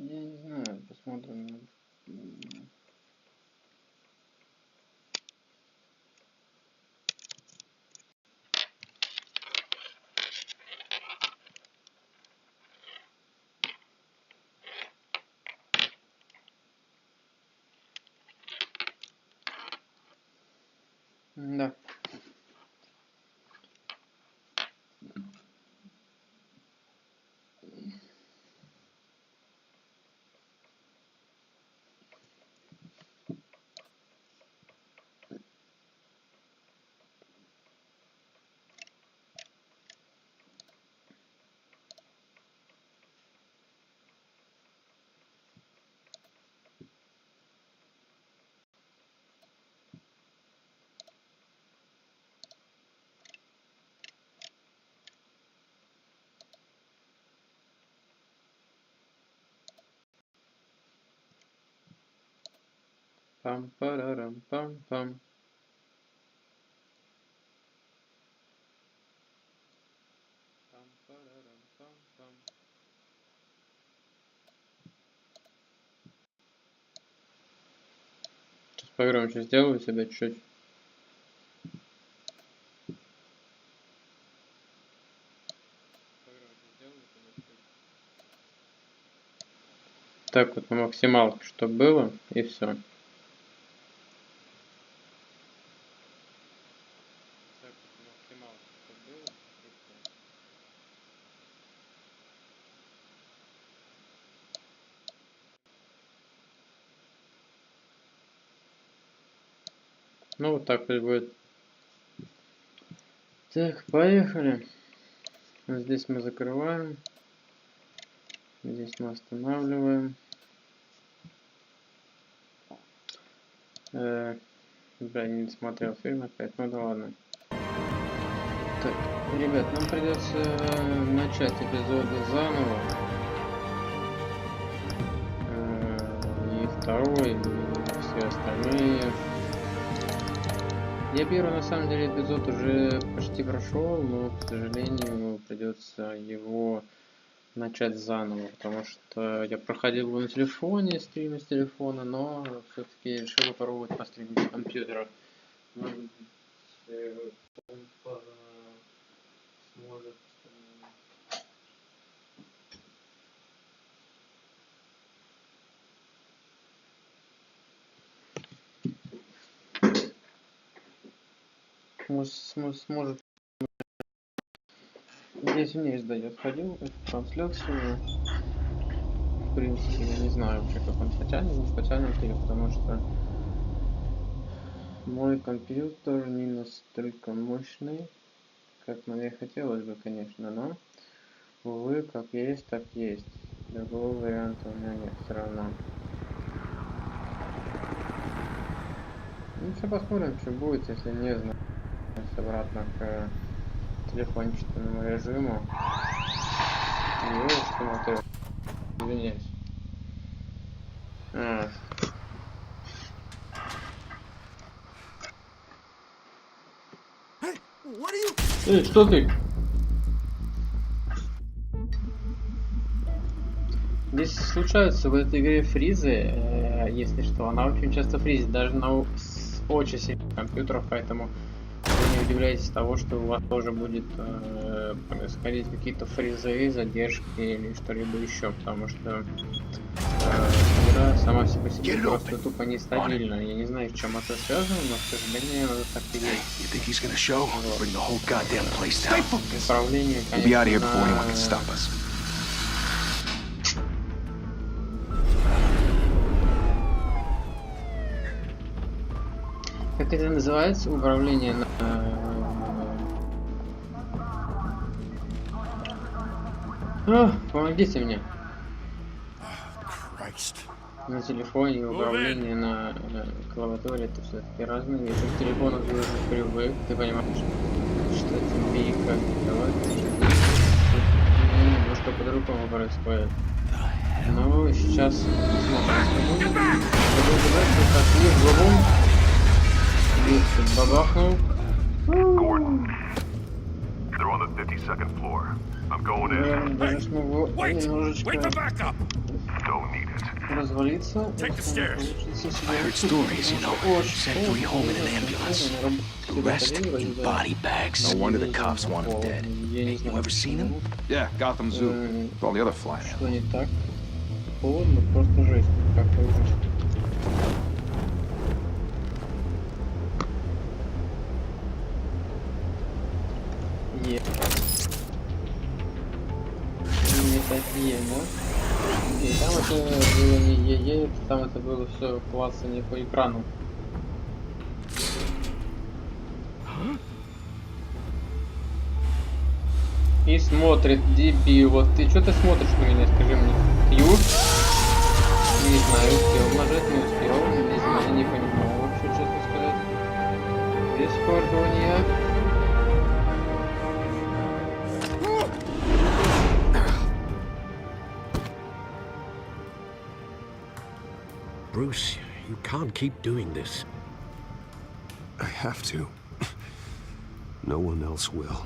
Я не знаю, посмотрим. Да. Пам-парарам-пам-пам. Пам-парарам-пам-пам. Сейчас погромче сделаю себя чуть-чуть. Так вот на максималке, чтобы было, и все. Ну вот так вот будет. Так, поехали. Здесь мы закрываем. Здесь мы останавливаем. Бля, не смотрел фильм опять, ну да ладно. Так, ребят, нам придется начать эпизоды заново. И второй, и все остальные. Я первый, на самом деле, эпизод уже почти прошел, но, к сожалению, придется его начать заново, потому что я проходил его на телефоне, стримы с телефона, но все-таки решил попробовать постримить с компьютера. Может быть, он сможет... сможет... Здесь вниз дает, ходил в трансляцию. В принципе, я не знаю вообще, как он потянет ее, потому что мой компьютер не настолько мощный, как мне хотелось бы, конечно, но, увы, как есть, так есть. Другого варианта у меня нет все равно. Ну, все посмотрим, что будет, если не знаю. Обратно к телефончатому режиму. И что мотор. Извиняюсь. Эй, что ты? Здесь случаются в этой игре фризы, если что. Она очень часто фризит, даже на очень сильных компьютерах, поэтому вы не удивляйтесь того, что у вас тоже будет происходить какие-то фризы, задержки или что-либо еще, потому что игра сама по себе просто тупо нестабильна. Я не знаю, с чем это связано, но, к сожалению, это так и есть. Управление, конечно, как это называется? Управление на... помогите мне. На телефоне и управление на клавиатуре это все-таки разные вещи. В телефонах ты уже привык, ты понимаешь, что тебе и как делать. Немножко по-другому происходит. Но сейчас смотрим, бабахнул. Наверное, даже смогу немножечко развалиться. I heard stories, you know. Sent 3 home in an ambulance. The rest in body bags. No wonder the cops want him dead. Hey, you ever seen him? Yeah, Gotham Zoo. With all the other flying Что не так? Холодно, просто жесть. Какой ужас. Е. Не такие, да? И там это было не е-е, там это было все клацание по экрану. И смотрит, дебил. Вот ты что ты смотришь на меня, скажи мне. Q? Не знаю, успел нажать, не успел. Не знаю, не понимаю вообще, честно сказать. Использование. Bruce, you can't keep doing this. I have to. No one else will.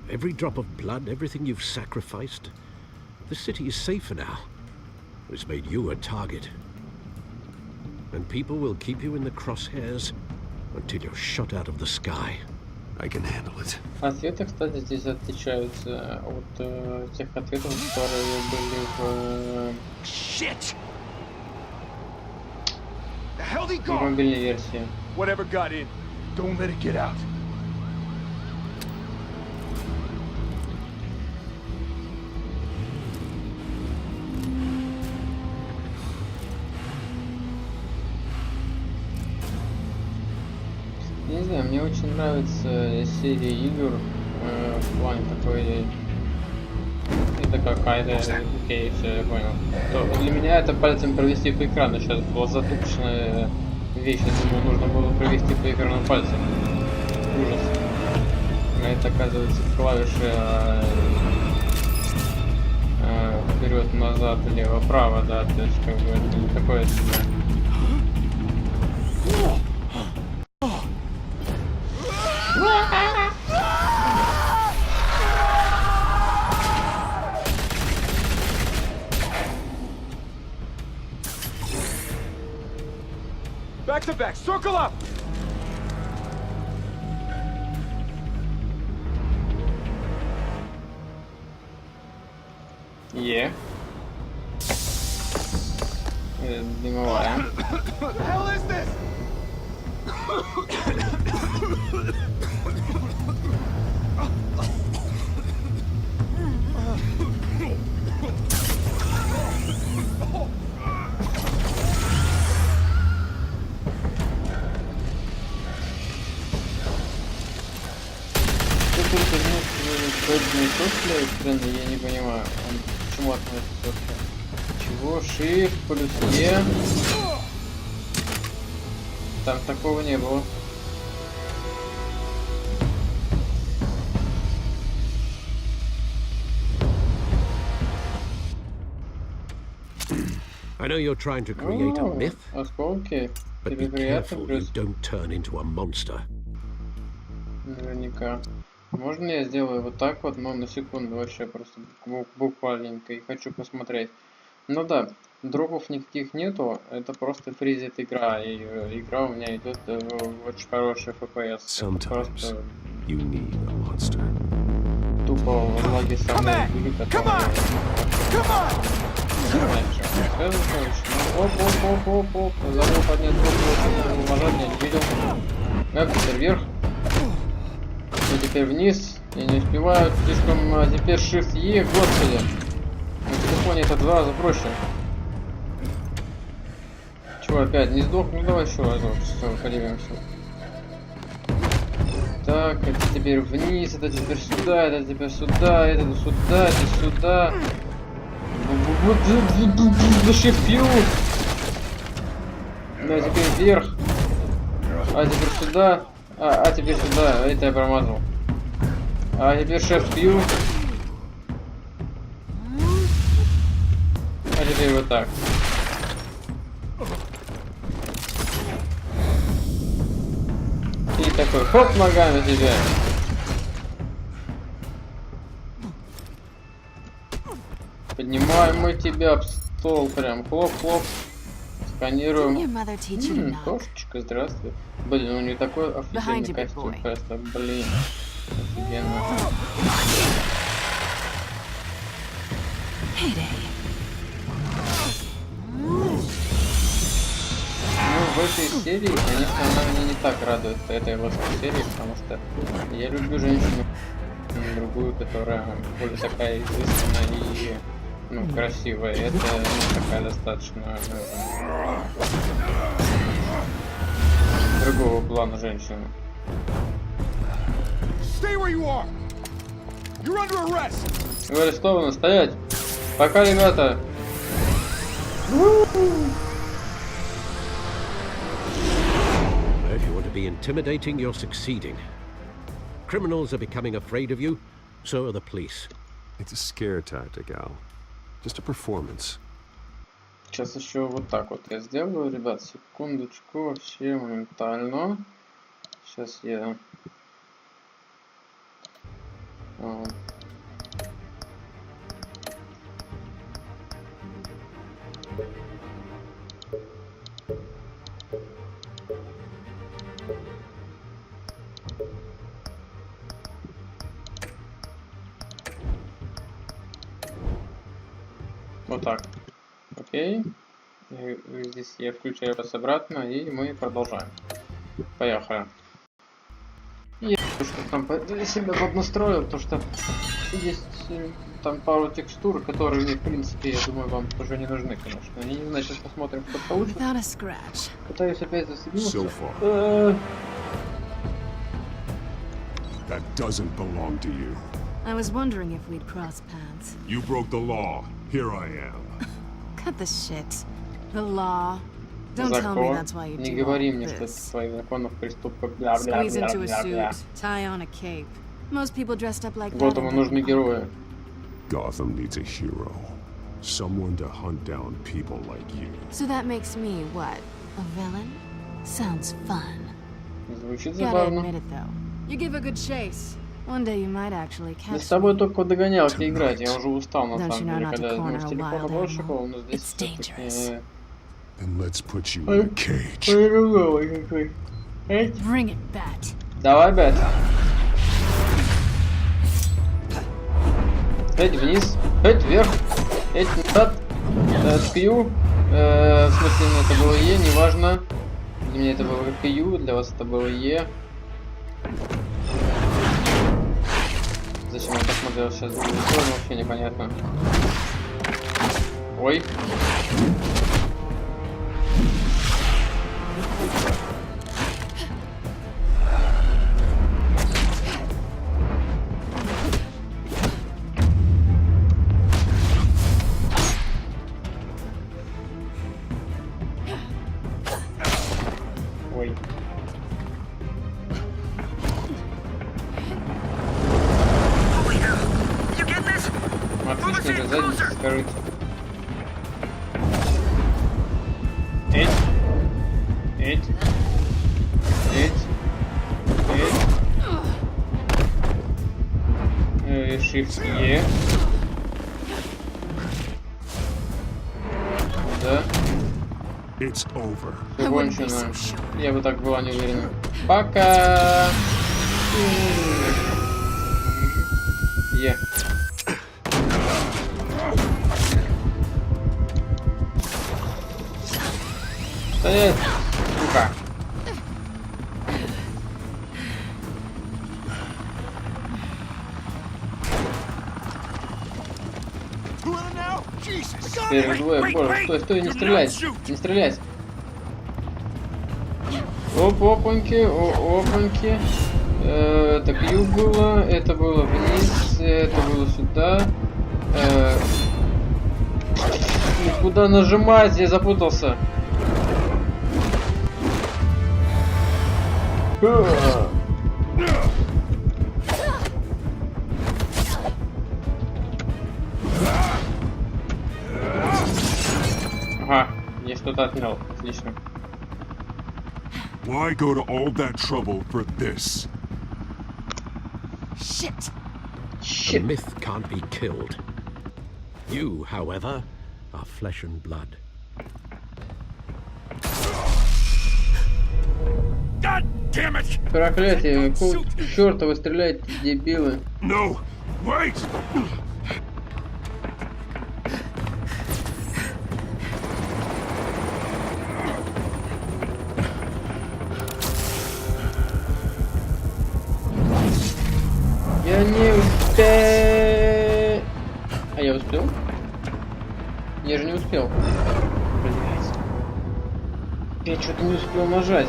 Every drop of blood, everything you've sacrificed. The city is safer now. It's made you a target. And people will keep you in the crosshairs until you're shot out of the sky. I can handle it. Ответы, кстати, здесь отличаются от тех ответов, которые были в Shit! The hell he gone? мобильной версии. Whatever got in, don't let it get out. Не знаю, мне очень нравится серия игр в плане такой. Это какая-то. Окей, все, я понял. То для меня это пальцем провести по экрану. Сейчас была затупочная вещь. Я думаю, нужно было провести по экрану пальцем. Ужас. А это оказывается клавиши вперед, назад, лево, право, да. То есть как бы это не такое себе. Back to back, circle up! Дымовая. What the hell is this? Я не понимаю, он к чему относится вообще? Чего? Shift плюс E? Там такого не было. I know you're trying to create a myth, Осколки. but be careful you don't turn into a monster. Наверняка. Можно я сделаю вот так вот, но на секунду вообще просто буквальненько, и хочу посмотреть. Ну да, дропов никаких нету, это просто фризит игра, и игра у меня идет в очень хороший FPS. Просто You need a monster. тупо в лаге самой игры, которая... Оп-оп-оп-оп-оп, забыл поднять руку, уважать не видел. Теперь вверх. И теперь вниз. Я не успеваю слишком. А теперь Shift E, господи. На телефоне это 2 раза проще. Чего опять? Не сдох? Ну давай еще разок. Все, поднимемся. Так, это теперь вниз, это теперь сюда, это теперь сюда, это сюда, это сюда. Shift Q. Да, теперь вверх. А теперь сюда. А теперь сюда. Это я промазал. А теперь Shift Q. А теперь вот так. И такой хоп ногами тебе. Поднимаем мы тебя об стол прям. Хлоп-хлоп. Сканируем. Кошечка, здравствуй. Блин, у нее такой офигенный костюм. Просто, блин. Офигенно. В этой серии, конечно, она меня не так радует, этой русской серии, потому что я люблю женщину другую, которая более такая изысканная и красивая. Это такая достаточно другого плана женщина. Вы арестованы, стоять! Пока, ребята! If you want to be intimidating, you're succeeding. Criminals are becoming afraid of you, so are the police. It's a scare tactic, Al. Just a performance. Сейчас еще вот так вот я сделаю, ребят, секундочку, вообще моментально. Сейчас я... Вот так. Окей. Здесь я включаю вас обратно, и мы продолжаем. Поехали. Я что там для себя поднастроил, то что есть там пару текстур, которые мне, в принципе, я думаю, вам уже не нужны, конечно. Я не знаю, сейчас посмотрим, что получится. Пытаюсь опять засоединиться. That doesn't belong to you. I was wondering if we'd cross paths. You broke the law. Here I am. Cut the shit. The law. Don't tell me that's why you Не do говори all мне, что this. твоих законов преступка. Squeeze into a suit, tie on a cape. Most people dressed up like that. Вот ему нужны герои. Gotham needs a hero. Someone to hunt down people like you. So that makes me what? A villain? Sounds fun. Звучит Gotta забавно. admit it though. You give a good chase. One day you might actually Да catch с тобой me. только догонялки играть, я уже устал на Don't самом you know деле, not to когда я corner с a телефона wild большего, но animal? здесь It's dangerous. Then let's put you in a cage. Bring it, Bat. Давай, Бэт. Эть вниз, эть вверх, эть назад, Q. В смысле, это было Е, неважно. Для меня это было Q, для вас это было Е. Зачем я посмотрел сейчас в другую сторону, вообще непонятно. Ой. Ой. Отлично, это задница скорыть. Эть. Эть. Эть. Эть. Shift E. Да. It's over. Все кончено. Я бы так была не уверена. Пока. Е. Стоять, сука. Теперь двое, боже, стой, не стрелять, не стрелять. Оп-опаньки, опаньки. Это Q было, это было вниз, это было сюда. Куда нажимать? Я запутался. Ага, я что-то отнял. Отлично. Why go to all that trouble for this? Shit. The myth can't be killed. You, however, are flesh and blood. God damn it! Проклятие, какого черта вы стреляете, дебилы? No! Wait! Я не успел. А я успел? Я же не успел. Блять. Я что-то не успел нажать.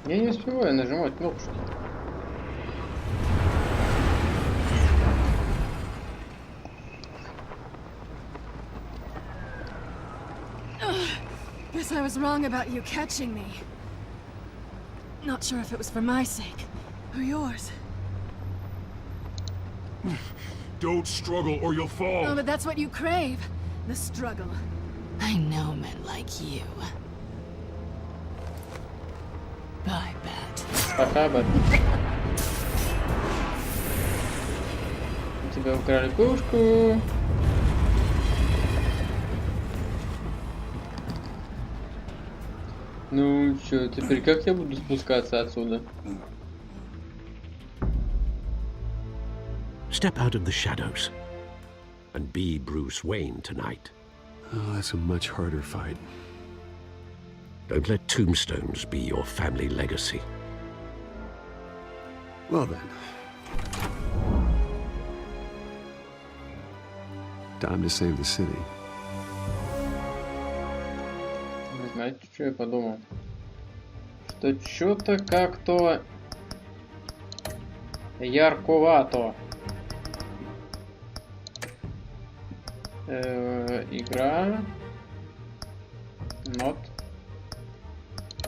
Я не успеваю нажимать кнопочки. Guess I was wrong about you catching me. Not sure if it was for my sake or yours. Don't struggle or you'll fall. Oh, but that's what you crave. The struggle. I know men like you. Bye, Bat. Пока, Бэт. У тебя украли пушку. Ну чё, теперь как я буду спускаться отсюда? Step out of the shadows and be Bruce Wayne tonight. Oh, that's a much harder fight. Don't let tombstones be your family legacy. Well then. Time to save the city. Знаете, что я подумал? Что что-то как-то ярковато. Игра. Not.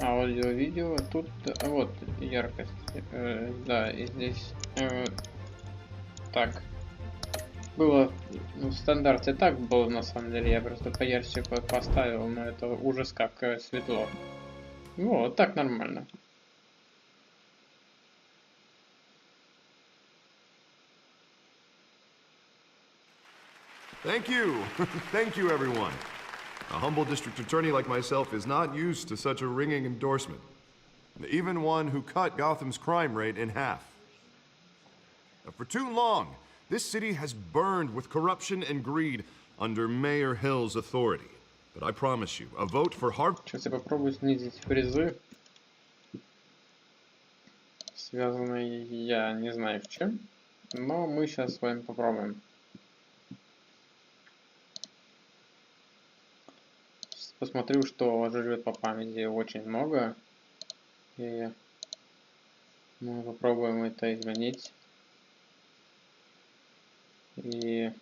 Аудио-видео. Тут вот яркость. Да, и здесь так. Было в стандарте так было на самом деле. Я просто поярче поставил, но это ужас как светло. Вот так нормально. Thank you. Thank you, everyone. A humble district attorney like myself is not used to such a ringing endorsement. Even one who cut Gotham's crime rate in half. For too long, this city has burned with corruption and greed under Mayor Hill's authority. But I promise you, a vote for Harvey... Сейчас я попробую снизить фризы. Связанные я не знаю в чем. Но мы сейчас с вами попробуем. Посмотрю, что живет по памяти очень много. И мы попробуем это изменить. И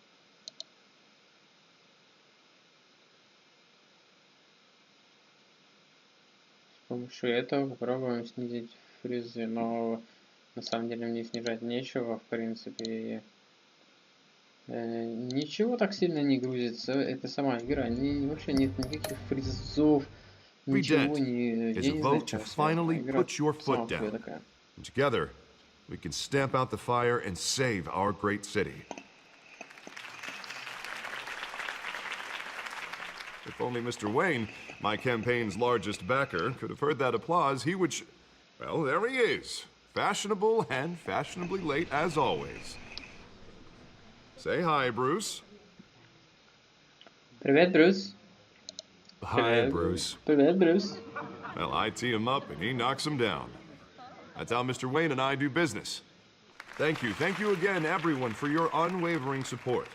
с помощью этого попробуем снизить фризы. Но на самом деле мне снижать нечего, в принципе. Ничего так сильно не грузится. Это сама игра. Вообще нет никаких фризов. Ничего не... Я не знаю, что игра сама по себе такая. Together, we can stamp out the fire and save our great city. If only Mr. Wayne, my campaign's largest backer, could have heard that applause, he would... Well, there he is. Fashionable and fashionably late as always. Say hi, Bruce. Привет, Брюс. Hi, Bruce. Привет, Брюс. Well, I tee him up and he knocks him down. That's how Mr. Wayne and I do business. Thank you again, everyone, for your unwavering support.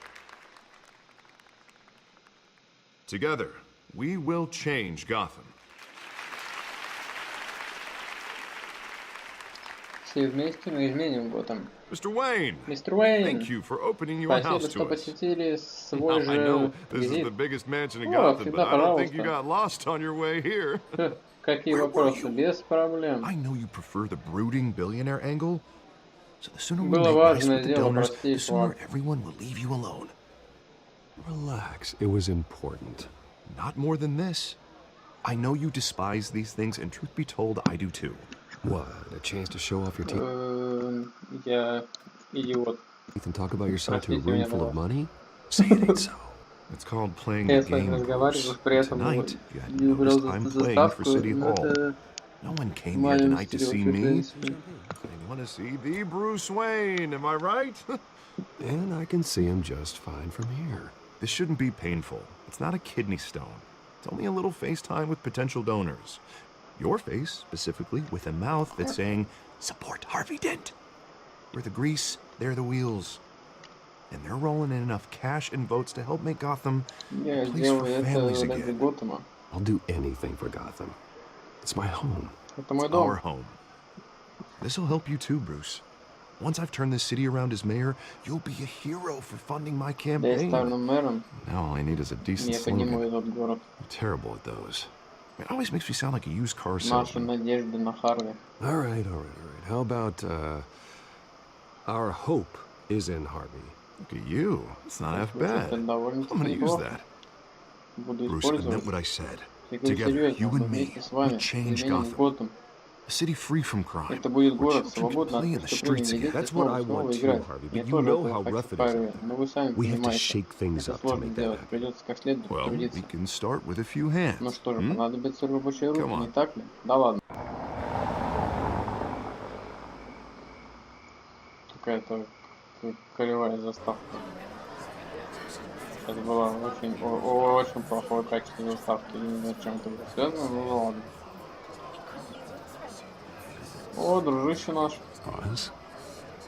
Together, we will change Gotham. Все вместе мы изменим Готэм. Mr. Wayne, Мистер Уэйн, thank you for opening your спасибо, house что to us. посетили Now, свой I know же this is the визит. biggest mansion in О, Gotham, всегда but I don't think you пожалуйста. got lost on your way here. Какие Where were вопросы? you? Без проблем. I know you prefer the brooding billionaire angle, so the sooner we Было make nice важное with the дело donors, the простить sooner вам. everyone will leave you alone. Relax, it was important. Not more than this. I know you despise these things, and truth be told, I do too. What, a chance to show off your teeth Я идиот. and talk about yourself to a Простите room меня, full of пожалуйста. money? Say it ain't so. It's called playing the Я с вами game, разговариваю, Bruce. при этом Tonight, you had не убрал noticed I'm playing заставку, for City но Hall. это No one came here моем tonight to стиле see вообще, в me. принципе. They want to see the Bruce Wayne, am I right? And I can see him just fine from here. This shouldn't be painful. It's not a kidney stone. It's only a little FaceTime with potential donors. Your face, specifically, with a mouth that's saying, support Harvey Dent. We're the grease, they're the wheels. And they're rolling in enough cash and votes to help make Gotham Я a place сделаю for это families ради again. Готэма. I'll do anything for Gotham. It's my home. Это мой Our дом. home. This'll help you too, Bruce. Once I've turned this city around as mayor, you'll be a hero for funding my Я campaign. стану мэром, Now all I need is a decent я подниму slogan. этот город. I'm terrible at those. It always makes me sound like a used car Наши salesman. надежды на Харви. All right. How about, our hope is in Harvey? Look at you. It's not half Это bad. I'm довольно-таки gonna use неплохо. that. Буду Bruce, I meant использовать. what I said. Я говорю Together, серьезно, you мы and me, вместе с we вами changed изменим Gotham. Готэм. A city free from crime. Это будет Where город, children can свободный play от in the преступлений, streets и again. дети That's what I снова want too, играть. Harvey, Я but you тоже know этого how хочу, rough it is Харви, out there. но вы сами We have to понимаете, shake things это up to сложно make that сделать, happen. придется как следует Well, потрудиться. we can start with a few hands. Ну что же, hmm? понадобятся рабочие руки, Come on. не так ли? Да ладно. Какая-то коревая заставка. Это было очень плохое качество заставки. Не знаю, с чем это было связано, но ладно. О, дружище наш. Oz?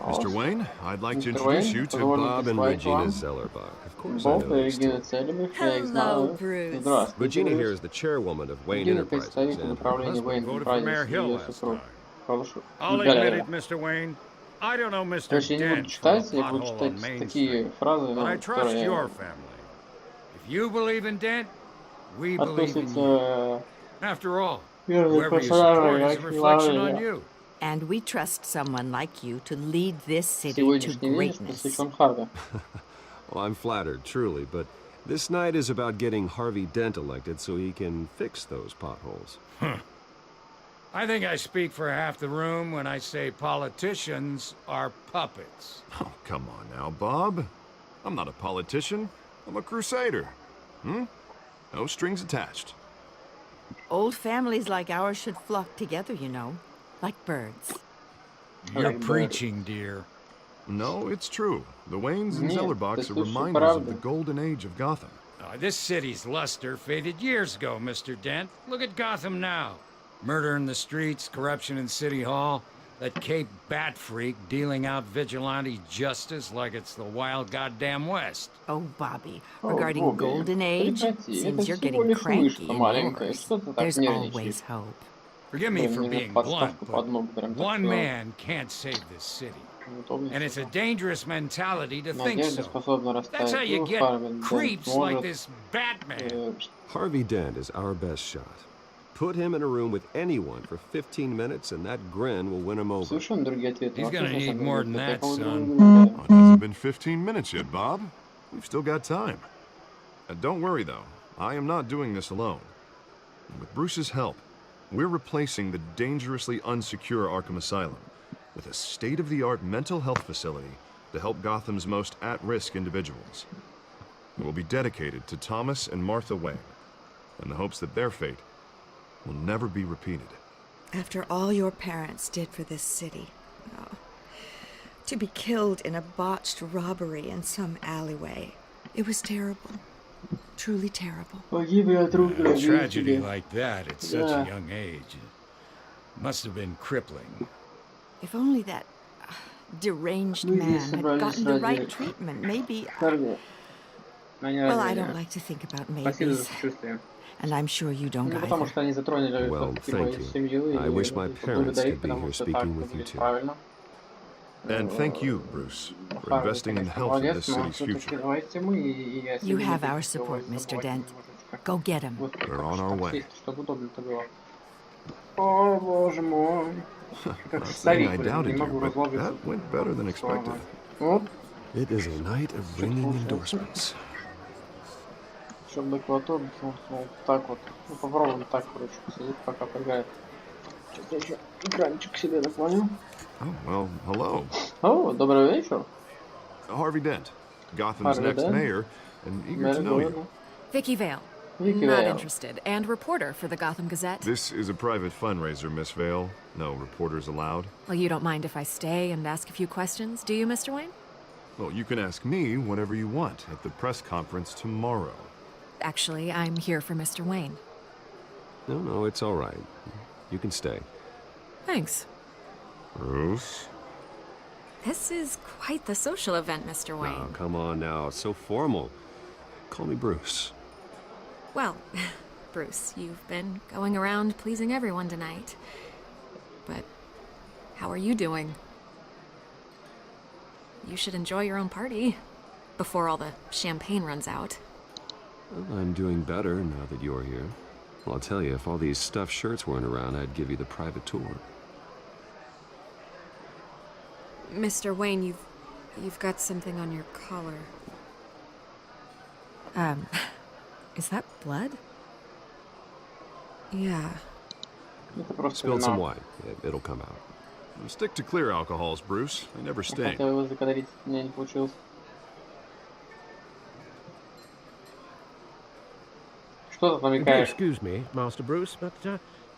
Mr. Wayne, I'd like to Mr. introduce Wayne, you to позвольте Bob and представить Regina вам Zellerbach. Of course I Боб know и these Регина two. Целебих, я их Hello, знаю. Bruce. Здравствуйте, Regina here Брюс. is the chairwoman of Wayne Регина Enterprises, представитель and her управления husband Wayne voted for Mayor Enterprises, Hill ее last супруг. time. Хорошо. I'll Да, admit да, it, Mr. Wayne. I don't know Mr. Короче, я не буду Dent from a читать, я буду pothole читать on Main такие Street, фразы, but I ну, trust которые your family. If you believe in Dent, we believe in you. относятся After all, верные whoever you support персонажи, is a reflection on очень you. And we trust someone like you to lead this city to Сегодняшний день greatness. посвящен Харви. Well, I'm flattered, truly, but this night is about getting Harvey Dent elected so he can fix those potholes. I think I speak for half the room when I say politicians are puppets. Oh, come on now, Bob. I'm not a politician. I'm a crusader. No strings attached. Old families like ours should flock together, you know, like birds. You're Like preaching, dear. No, it's true. The Waynes and Нет, Zellerbachs ты are слышишь reminders of правду. the golden age of Gotham. This city's luster faded years ago, Mr. Dent. Look at Gotham now. Murder in the streets, corruption in City Hall, that Cape Bat freak dealing out vigilante justice like it's the wild goddamn West. Oh, Bobby, О, regarding Бобби, Golden Age, прекрати, seems это you're всего getting лишь cranky мышка in маленькая, yours. что ты так There's нервничаешь? always hope. Forgive me for Блин, being меня blunt, подставку but под ногу прям так one сказал. man can't save this city. Удобно. And it's a dangerous mentality to think Надежда so. способна That's how расставить you дух, get Харви Дент creeps like может this Batman. Harvey Dent is our best shot. Put him in a room with anyone for 15 minutes and that grin will win him over. совершенно другие ответы. He's Вообще gonna need совершенно more другие than ответы. Я that, по-моему, son. не думаю, Well, it hasn't been 15 minutes yet, Bob. We've still got time. Don't worry, though. I am not doing this alone. With Bruce's help, we're replacing the dangerously unsecure Arkham Asylum with a state-of-the-art mental health facility to help Gotham's most at-risk individuals. It will be dedicated to Thomas and Martha Wayne, in the hopes that their fate will never be repeated. After all your parents did for this city, to be killed in a botched robbery in some alleyway, it was terrible. Truly terrible. Погибли от рук A tragedy грабителей. like that at such Yeah. a young age must have been crippling. If only that deranged Люди man had собрались gotten the ради right treatment, maybe... Харви. Они Well, ради I меня. don't like to think about Спасибо за maybes. сочувствие. And I'm sure you don't Ну, потому either. что они затронули Well, все-таки thank мою you. семью, I и wish my parents поблагодарить, could be потому here что так speaking with you выглядит too. правильно. And thank you, Bruce, for Харви, investing in the конечно, health of молодец, this но city's все-таки future. давайте мы, и я You себе have не our буду с support, собой Mr. Dent. немножечко. Go get him. Вот We're как on our так way. сесть, чтобы удобно-то было. О, боже мой. Как Not saying старик, I блин, не doubted you, могу but разложиться. that went better than expected. Вот, It is a night of ringing endorsements. чтобы клавиатуру, вот так вот. Ну, попробуем так, короче, посидеть, пока поиграет. Сейчас я еще экранчик себе наклоню. Oh, well, hello. О, добрый вечер. Harvey Dent, Gotham's Harvey next Dent. mayor, and eager Mary to know you. Gordon. Vicky Vale. Vicky Not Vale. interested. And reporter for the Gotham Gazette. This is a private fundraiser, Miss Vale. No reporters allowed. Well, you don't mind if I stay and ask a few questions, do you, Mr. Wayne? Well, you can ask me whatever you want at the press conference tomorrow. Actually, I'm here for Mr. Wayne. No, it's all right. You can stay. Thanks. Bruce? This is quite the social event, Mr. Wayne. Oh, come on now. It's so formal. Call me Bruce. Well, Bruce, you've been going around pleasing everyone tonight. But how are you doing? You should enjoy your own party before all the champagne runs out. Well, I'm doing better now that you're here. Well, I'll tell you, if all these stuffed shirts weren't around, I'd give you the private tour. Mr. Wayne, you've got something on your collar. Is that blood? Yeah. Это просто Spilled some вино. wine. It'll come out. Stick to clear alcohols, Bruce. They never stain. Хотел его закадрить, у меня не получилось. Что ты Do намекаешь? excuse me, Master Bruce, but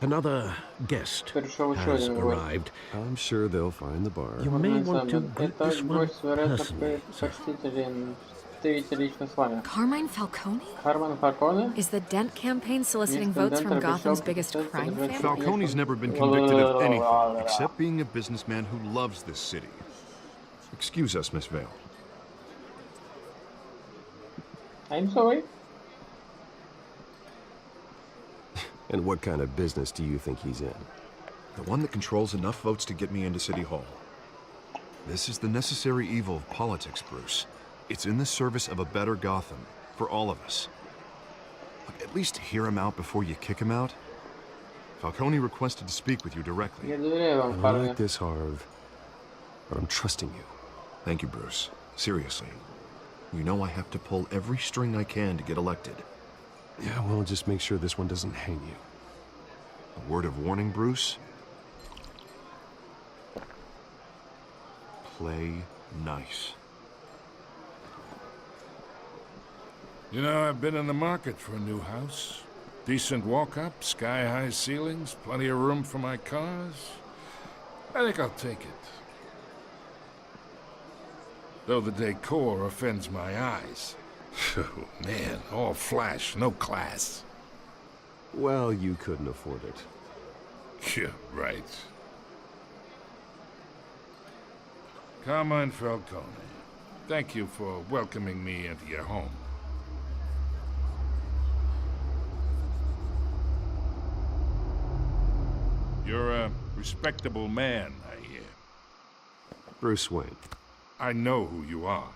another guest Пришел еще has один гость. arrived. I'm sure they'll find the bar. You may want to greet Это this one гость, вероятно, personally, sir. почтителен. Встретиться лично с вами. Carmine Falcone? Харман Фалконе? Is the Dent campaign soliciting votes from Gotham's biggest crime family? Falcone's never been convicted of anything except being a businessman who loves this city. Excuse us, Miss Vale. I'm sorry. And what kind of business do you think he's in? The one that controls enough votes to get me into City Hall. This is the necessary evil of politics, Bruce. It's in the service of a better Gotham, for all of us. Look, at least hear him out before you kick him out. Falcone requested to speak with you directly. Я доверяю вам, I парни. like this, Harv, but I'm trusting you. Thank you, Bruce. Seriously. You know I have to pull every string I can to get elected. Yeah, well, just make sure this one doesn't hang you. A word of warning, Bruce? Play nice. You know, I've been in the market for a new house. Decent walk-up, sky-high ceilings, plenty of room for my cars. I think I'll take it. Though the decor offends my eyes. Oh, man, all flash, no class. Well, you couldn't afford it. Yeah, right. Carmine Falcone, thank you for welcoming me into your home. You're a respectable man, I hear. Bruce Wayne. I know who you are.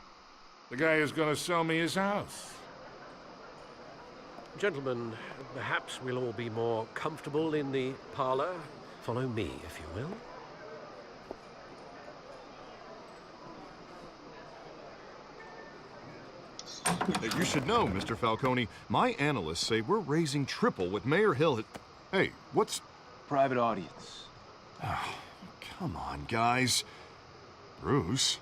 The guy who's gonna sell me his house. Gentlemen, perhaps we'll all be more comfortable in the parlor. Follow me, if you will. You should know, Mr. Falcone, my analysts say we're raising triple what Mayor Hill had... Hey, what's... Private audience. Oh, come on, guys. Bruce?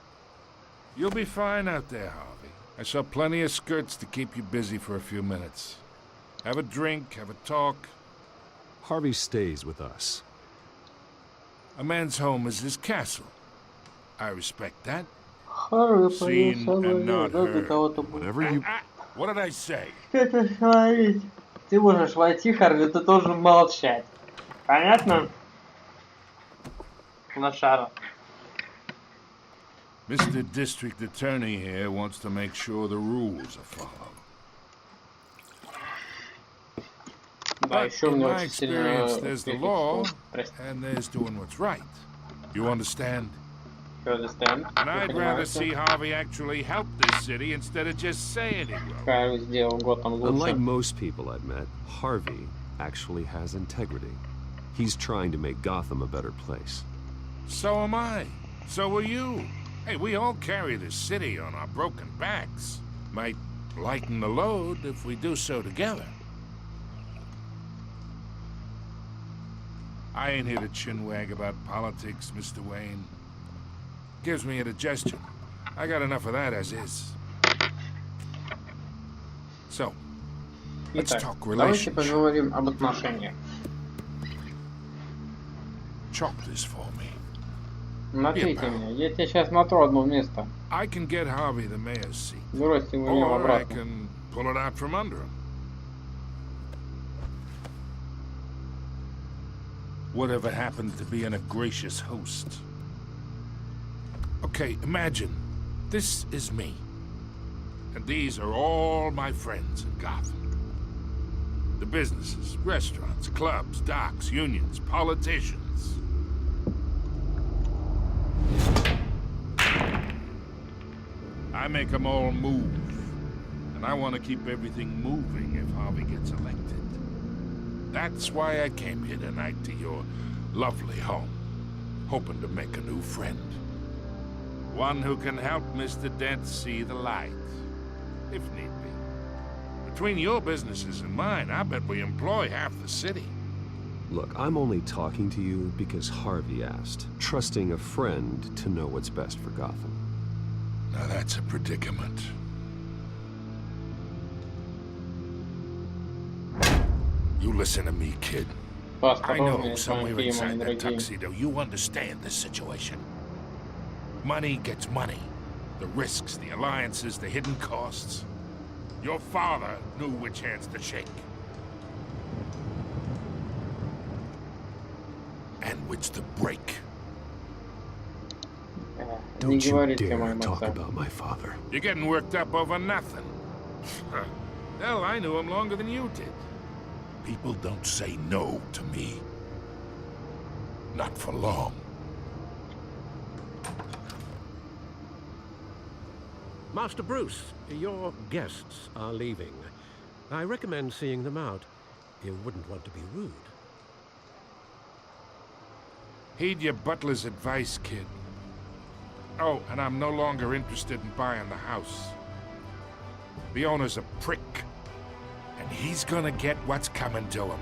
You'll be fine out there, Harvey. I saw plenty of skirts to keep you busy for a few minutes. Have a drink, have a talk. Harvey stays with us. A man's home is his castle. I respect that. Харви Seen and not heard. Whatever you... What did I say? Что это говорить? Ты можешь войти, Харви, ты должен молчать. Понятно? Лошара. Mr. District Attorney here wants to make sure the rules are followed. Да, еще мне очень сильно there's the law, and there's doing what's right. You understand? You understand? And I'd rather see Harvey actually help this city instead of just saying it will. Unlike most people I've met, Harvey actually has integrity. He's trying to make Gotham a better place. So am I. So are you. Hey, we all carry this city on our broken backs. Might lighten the load if we do so together. I ain't here to chinwag about politics, Mr. Wayne. Gives me indigestion. I got enough of that as is. So, let's talk давайте relationship. поговорим об отношениях. Chop this for me. Натрите меня, я тебе сейчас натру одно место. I can get Harvey the mayor's seat. Бросьте его Or I обратно. can pull it out from under him. Whatever happened to being a gracious host? Okay, imagine this is me. And these are all my friends in Gotham. The businesses, restaurants, clubs, docks, unions, politicians. I make them all move. And I want to keep everything moving if Harvey gets elected. That's why I came here tonight to your lovely home, hoping to make a new friend. One who can help Mr. Dent see the light, if need be. Between your businesses and mine, I bet we employ half the city. Look, I'm only talking to you because Harvey asked, trusting a friend to know what's best for Gotham. Now that's a predicament. You listen to me, kid. I know somewhere inside that tuxedo you understand this situation. Money gets money. The risks, the alliances, the hidden costs. Your father knew which hands to shake. And which to break. Don't you dare talk about my father. You're getting worked up over nothing. Hell, I knew him longer than you did. People don't say no to me. Not for long. Master Bruce, your guests are leaving. I recommend seeing them out. You wouldn't want to be rude. Heed your butler's advice, kid. Oh, and I'm no longer interested in buying the house. The owner's a prick. And he's gonna get what's coming to him.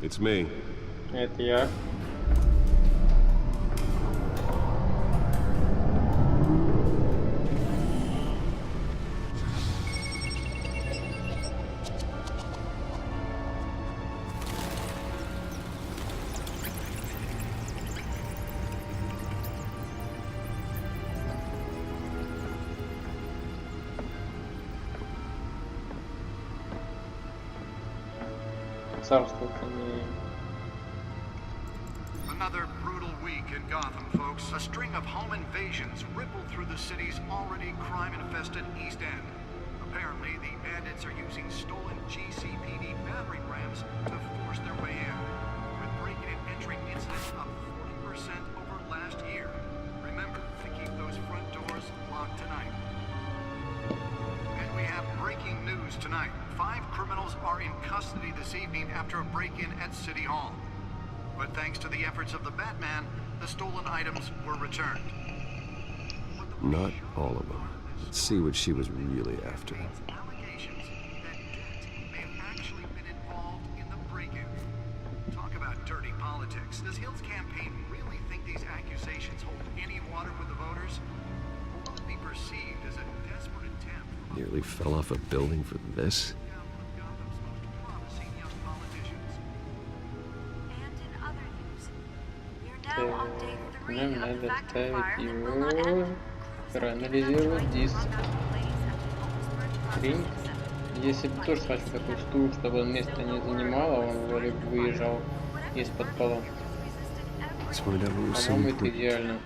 It's me. Это я. Another brutal week in Gotham, folks. A string of home invasions rippled through the city's already crime-infested East End. Apparently, the bandits are using stolen GCPD battering rams to force their way in, with breaking and entering incidents up 40% over last year. Remember to keep those front doors locked tonight. And we have breaking news tonight. 5 criminals are in custody this evening after a break-in at City Hall. But thanks to the efforts of the Batman, the stolen items were returned. Not all of them. Let's see what she was really after. Allegations that Dent may have actually been involved in the break-in. Talk about dirty politics. Does Hill's campaign really think these accusations hold any water with the voters? Or will it be perceived as a desperate attempt from Nearly fell off a building for this? one of Gotham's most promising young politicians? And in other news, we're now on day 3 Нам of the надо factory ставить fire that will not его, end. проанализировать диск. Стрим. Если бы тоже хочу такой стул, чтобы он место не занимал, а он вроде бы выезжал из-под пола. По-моему, это идеально.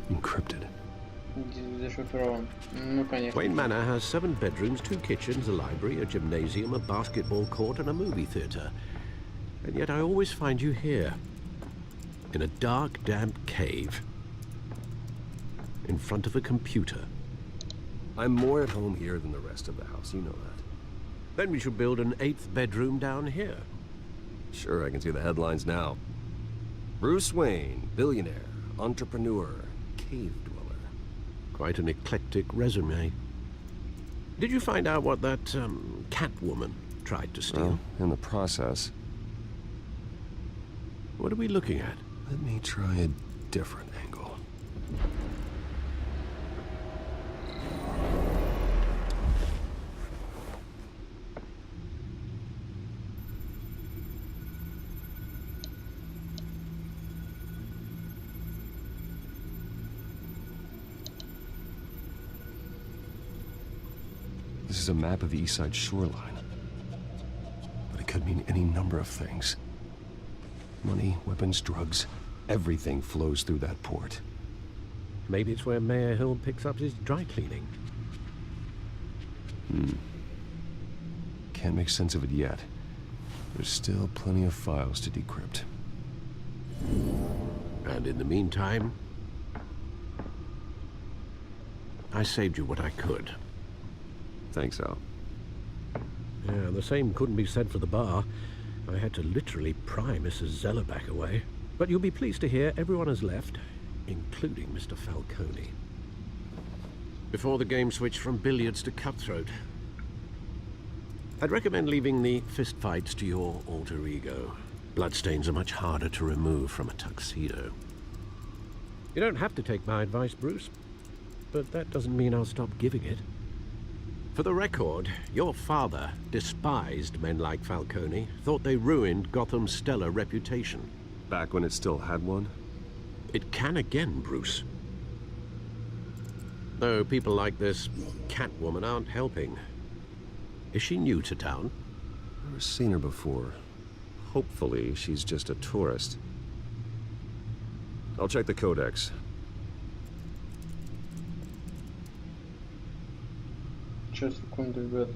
Encrypted. Зашифрован. Ну, конечно. Wayne Manor has 7 bedrooms, 2 kitchens, a library, a gymnasium, a basketball court, and a movie theatre. And yet I always find you here, in a dark, damp cave, in front of a computer. I'm more at home here than the rest of the house, you know that. Then we should build an 8th bedroom down here. Sure, I can see the headlines now. Bruce Wayne, billionaire, entrepreneur, cave dweller. Quite an eclectic resume. Did you find out what that, Catwoman tried to steal? Well, in the process. What are we looking at? Let me try a different angle. This is a map of the East Side shoreline. But it could mean any number of things. Money, weapons, drugs, everything flows through that port. Maybe it's where Mayor Hill picks up his dry cleaning. Can't make sense of it yet. There's still plenty of files to decrypt. And in the meantime, I saved you what I could. Thanks, Al. Yeah, the same couldn't be said for the bar. I had to literally pry Mrs. Zellerback away. But you'll be pleased to hear everyone has left, including Mr. Falcone. Before the game switched from billiards to cutthroat. I'd recommend leaving the fistfights to your alter ego. Bloodstains are much harder to remove from a tuxedo. You don't have to take my advice, Bruce, but that doesn't mean I'll stop giving it. For the record, your father despised men like Falcone, thought they ruined Gotham's stellar reputation. Back when it still had one? It can again, Bruce. Though people like this Catwoman aren't helping. Is she new to town? Never seen her before. Hopefully, she's just a tourist. I'll check the codex. Сейчас, секунду, ребят.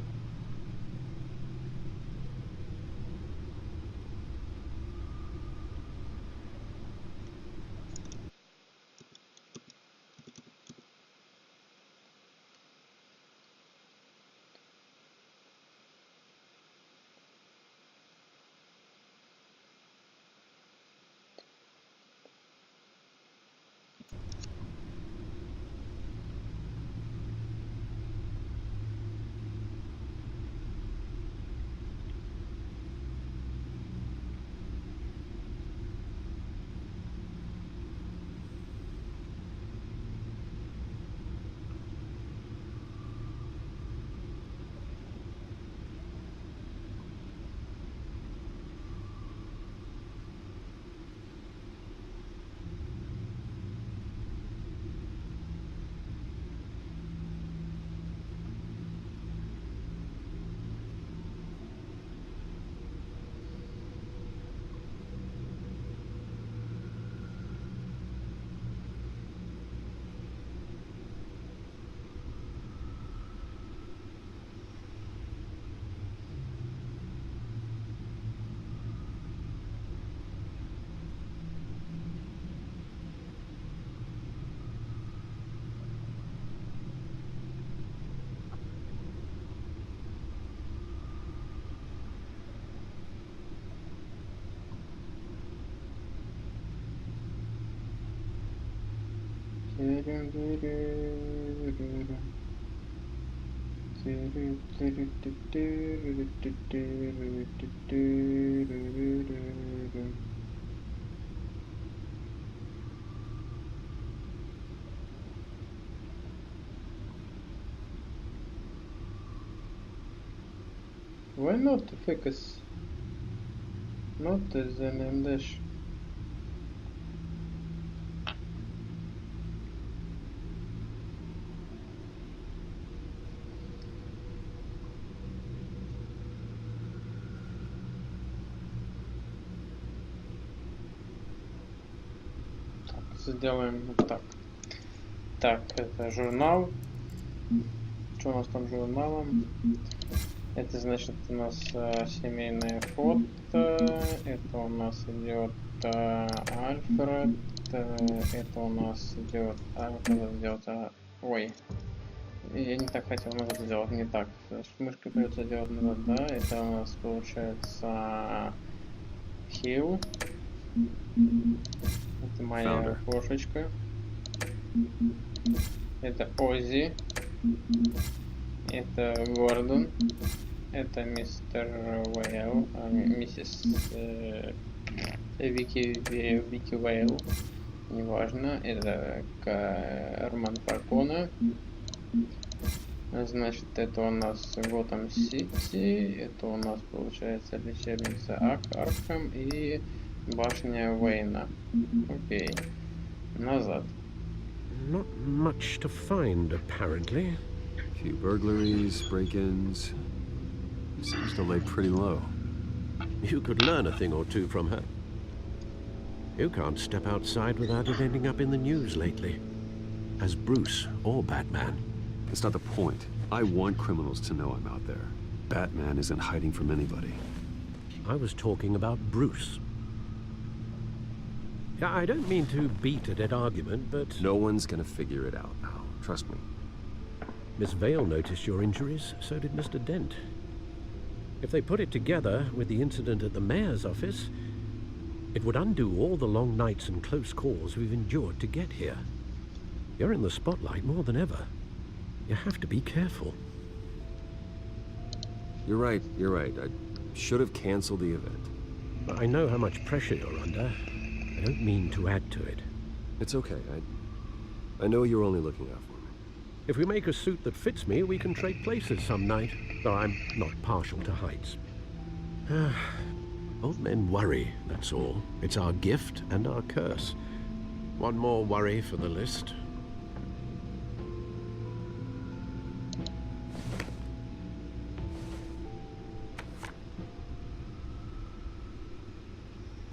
Why not focus? Not the name dash. Сделаем вот так. Так, это журнал. Что у нас там с журналом? Это значит у нас семейное фото. Это у нас идет Альфред. Это у нас идет... ой. Я не так хотел назад сделать, не так. Мышкой придется делать назад, да. Это у нас получается Хилл. Это моя кошечка. Это Оззи. Это Гордон. Это мистер Вейл. Миссис Вики Вейл. Неважно. Это Роман Фаркона. Значит, это у нас Готэм Сити. Это у нас получается лечебница Арkham и башня Уэйна. Окей. Назад. Not much to find, apparently. A few burglaries, break-ins. Seems to lay pretty low. You could learn a thing or two from her. You can't step outside without it ending up in the news lately. As Bruce or Batman. That's not the point. I want criminals to know I'm out there. Batman isn't hiding from anybody. I was talking about Bruce. Yeah, I don't mean to beat a dead argument, but... No one's gonna figure it out now. Trust me. Miss Vale noticed your injuries, so did Mr. Dent. If they put it together with the incident at the mayor's office, it would undo all the long nights and close calls we've endured to get here. You're in the spotlight more than ever. You have to be careful. You're right. I should have canceled the event. I know how much pressure you're under. I don't mean to add to it. It's okay. I know you're only looking out for me. If we make a suit that fits me, we can trade places some night, though I'm not partial to heights. Old men worry, that's all. It's our gift and our curse. One more worry for the list.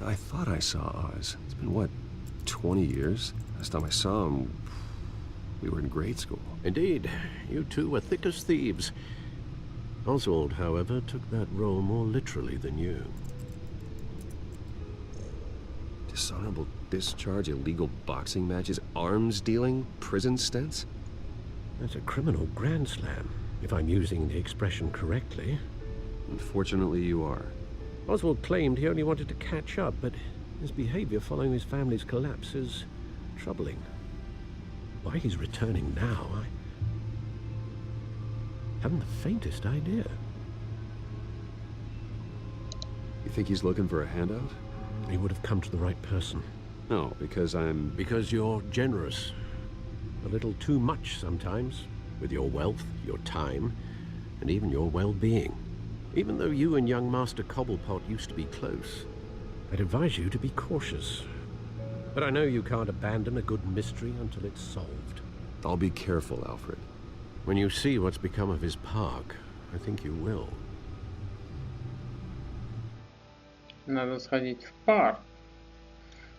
I thought I saw Oz. It's been, what, 20 years? Last time I saw him, we were in grade school. Indeed. You two were thick as thieves. Oswald, however, took that role more literally than you. Dishonorable discharge, illegal boxing matches, arms dealing, prison stints? That's a criminal grand slam, if I'm using the expression correctly. Unfortunately, you are. Oswald claimed he only wanted to catch up, but his behavior following his family's collapse is troubling. Why he's returning now, I haven't the faintest idea. You think he's looking for a handout? He would have come to the right person. No, because I'm... Because you're generous. A little too much sometimes, with your wealth, your time, and even your well-being. Even though you and young Master Cobblepot used to be close, I'd advise you to be cautious. But I know you can't abandon a good mystery until it's solved. I'll be careful, Alfred. When you see what's become of his park, I think you will. Надо сходить в парк.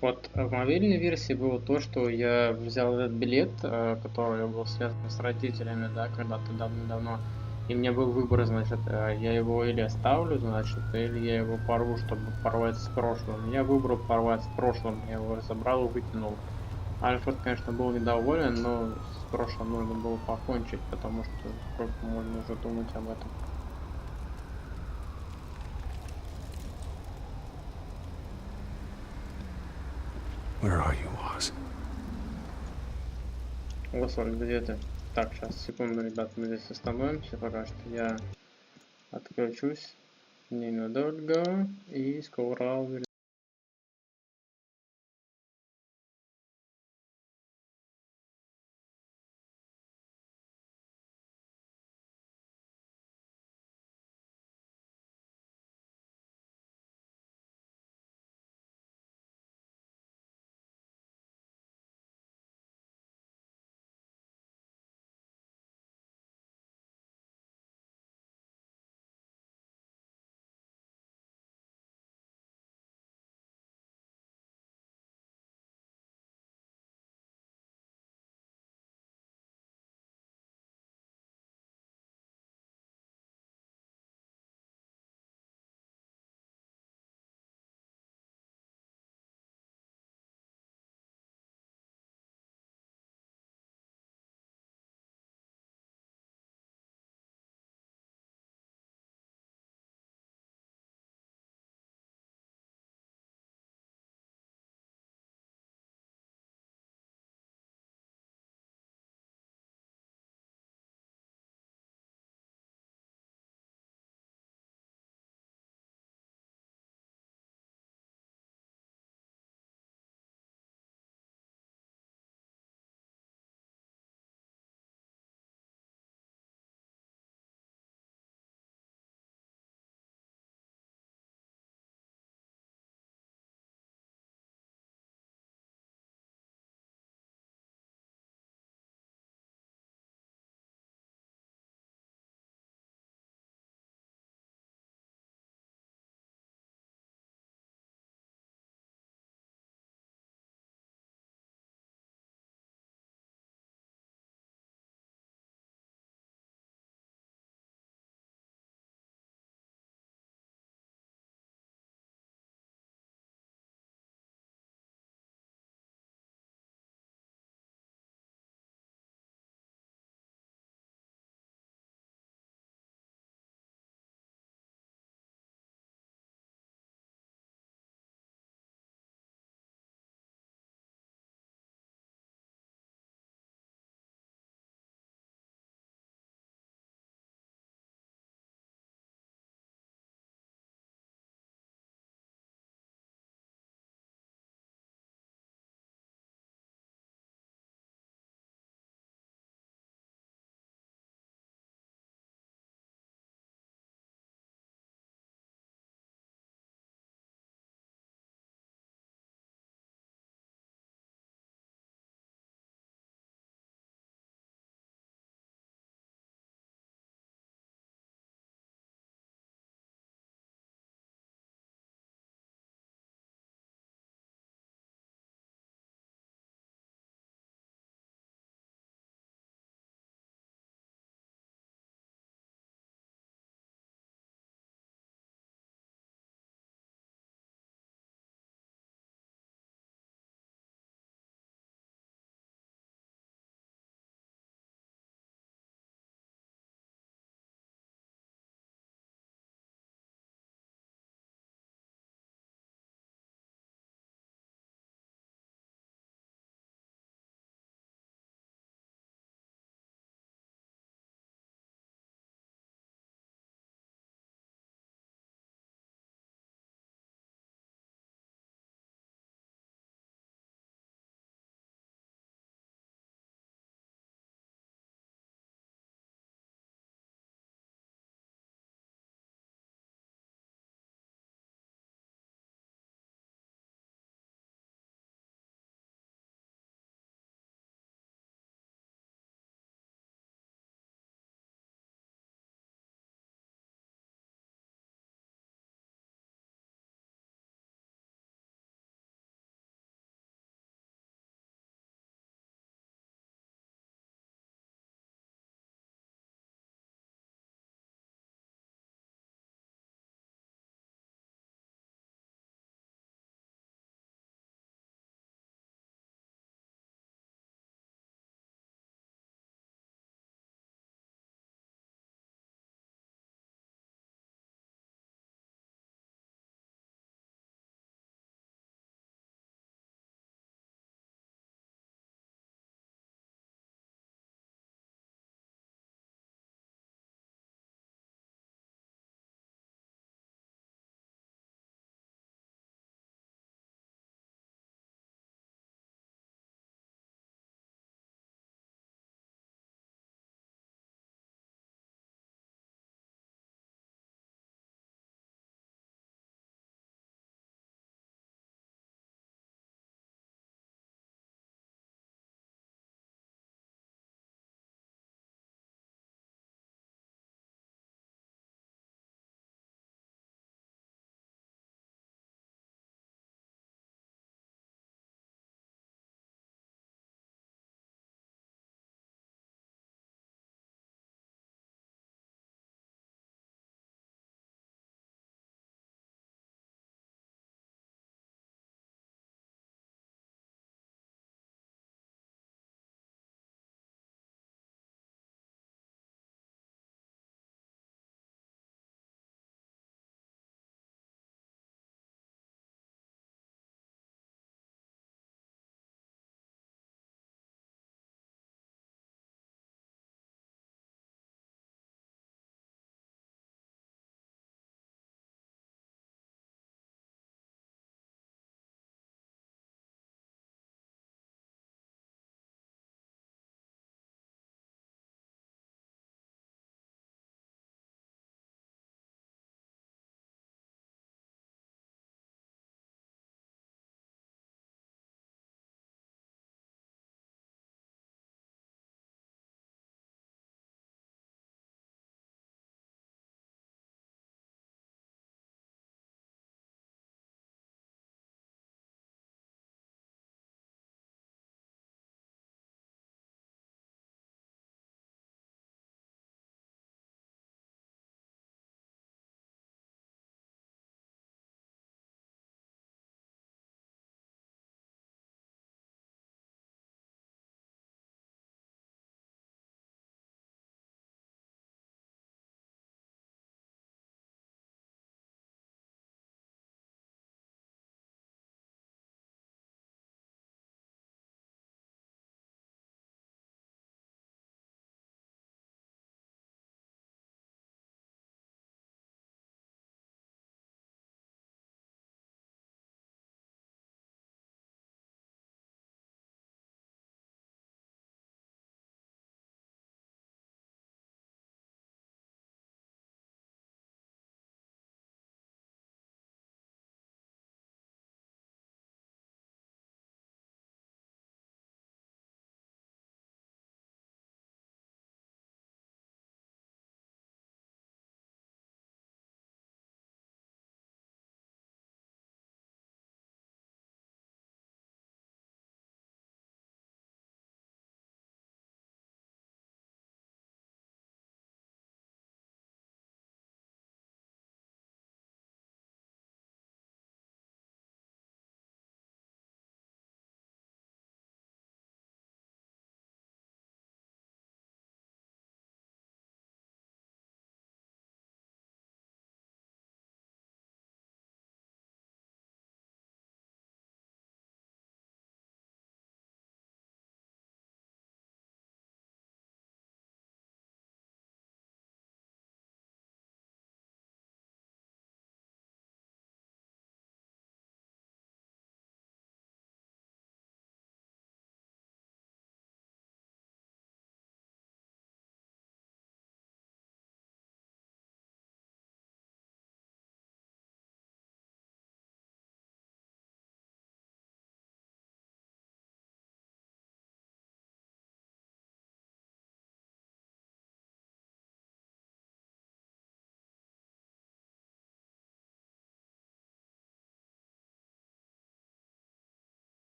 Вот в мобильной версии было то, что я взял этот билет, который был связан с родителями, да, когда-то давно-давно. И мне был выбор, значит, я его или оставлю, значит, или я его порву, чтобы порвать с прошлым. Я выбрал порвать с прошлым, я его забрал и выкинул. Альфред, конечно, был недоволен, но с прошлым нужно было покончить, потому что сколько можно уже думать об этом. Where are you, Oz? Господи, где-то. Так, сейчас, секунду, ребят, мы здесь остановимся пока что. Я отключусь ненадолго и скоро увидимся.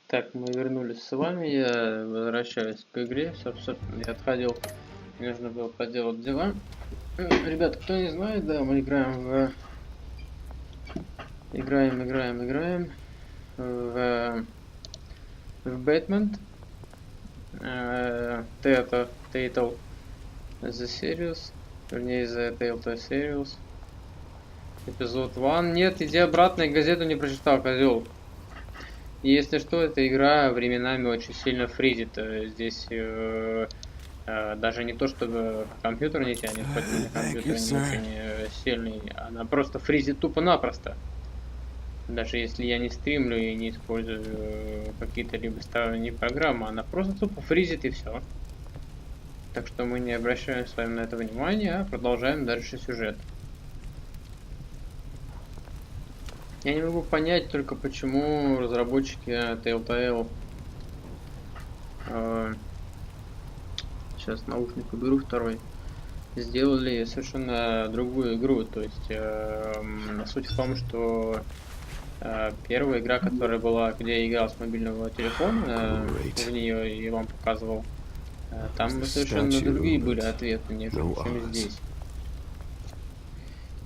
Так, мы вернулись с вами, я возвращаюсь к игре, собственно, я отходил, мне нужно было поделать дела. Ребят, кто не знает, да, мы играем в Бэтмен, telltale the series, вернее, the telltale series, эпизод 1. Нет, иди обратно, и газету не прочитал, козел. Если что, эта игра временами очень сильно фризит. Здесь даже не то, чтобы компьютер не тянет, хоть у меня компьютер не очень сильный, она просто фризит тупо-напросто. Даже если я не стримлю и не использую какие-то либо сторонние программы, она просто тупо фризит и все. Так что мы не обращаем с вами на это внимания, а продолжаем дальше сюжет. Я не могу понять только, почему разработчики Telltale... сейчас наушник уберу второй. Сделали совершенно другую игру. То есть суть в том, что первая игра, которая была, где я играл с мобильного телефона, в нее я вам показывал, там совершенно другие были ответы, нежели чем здесь.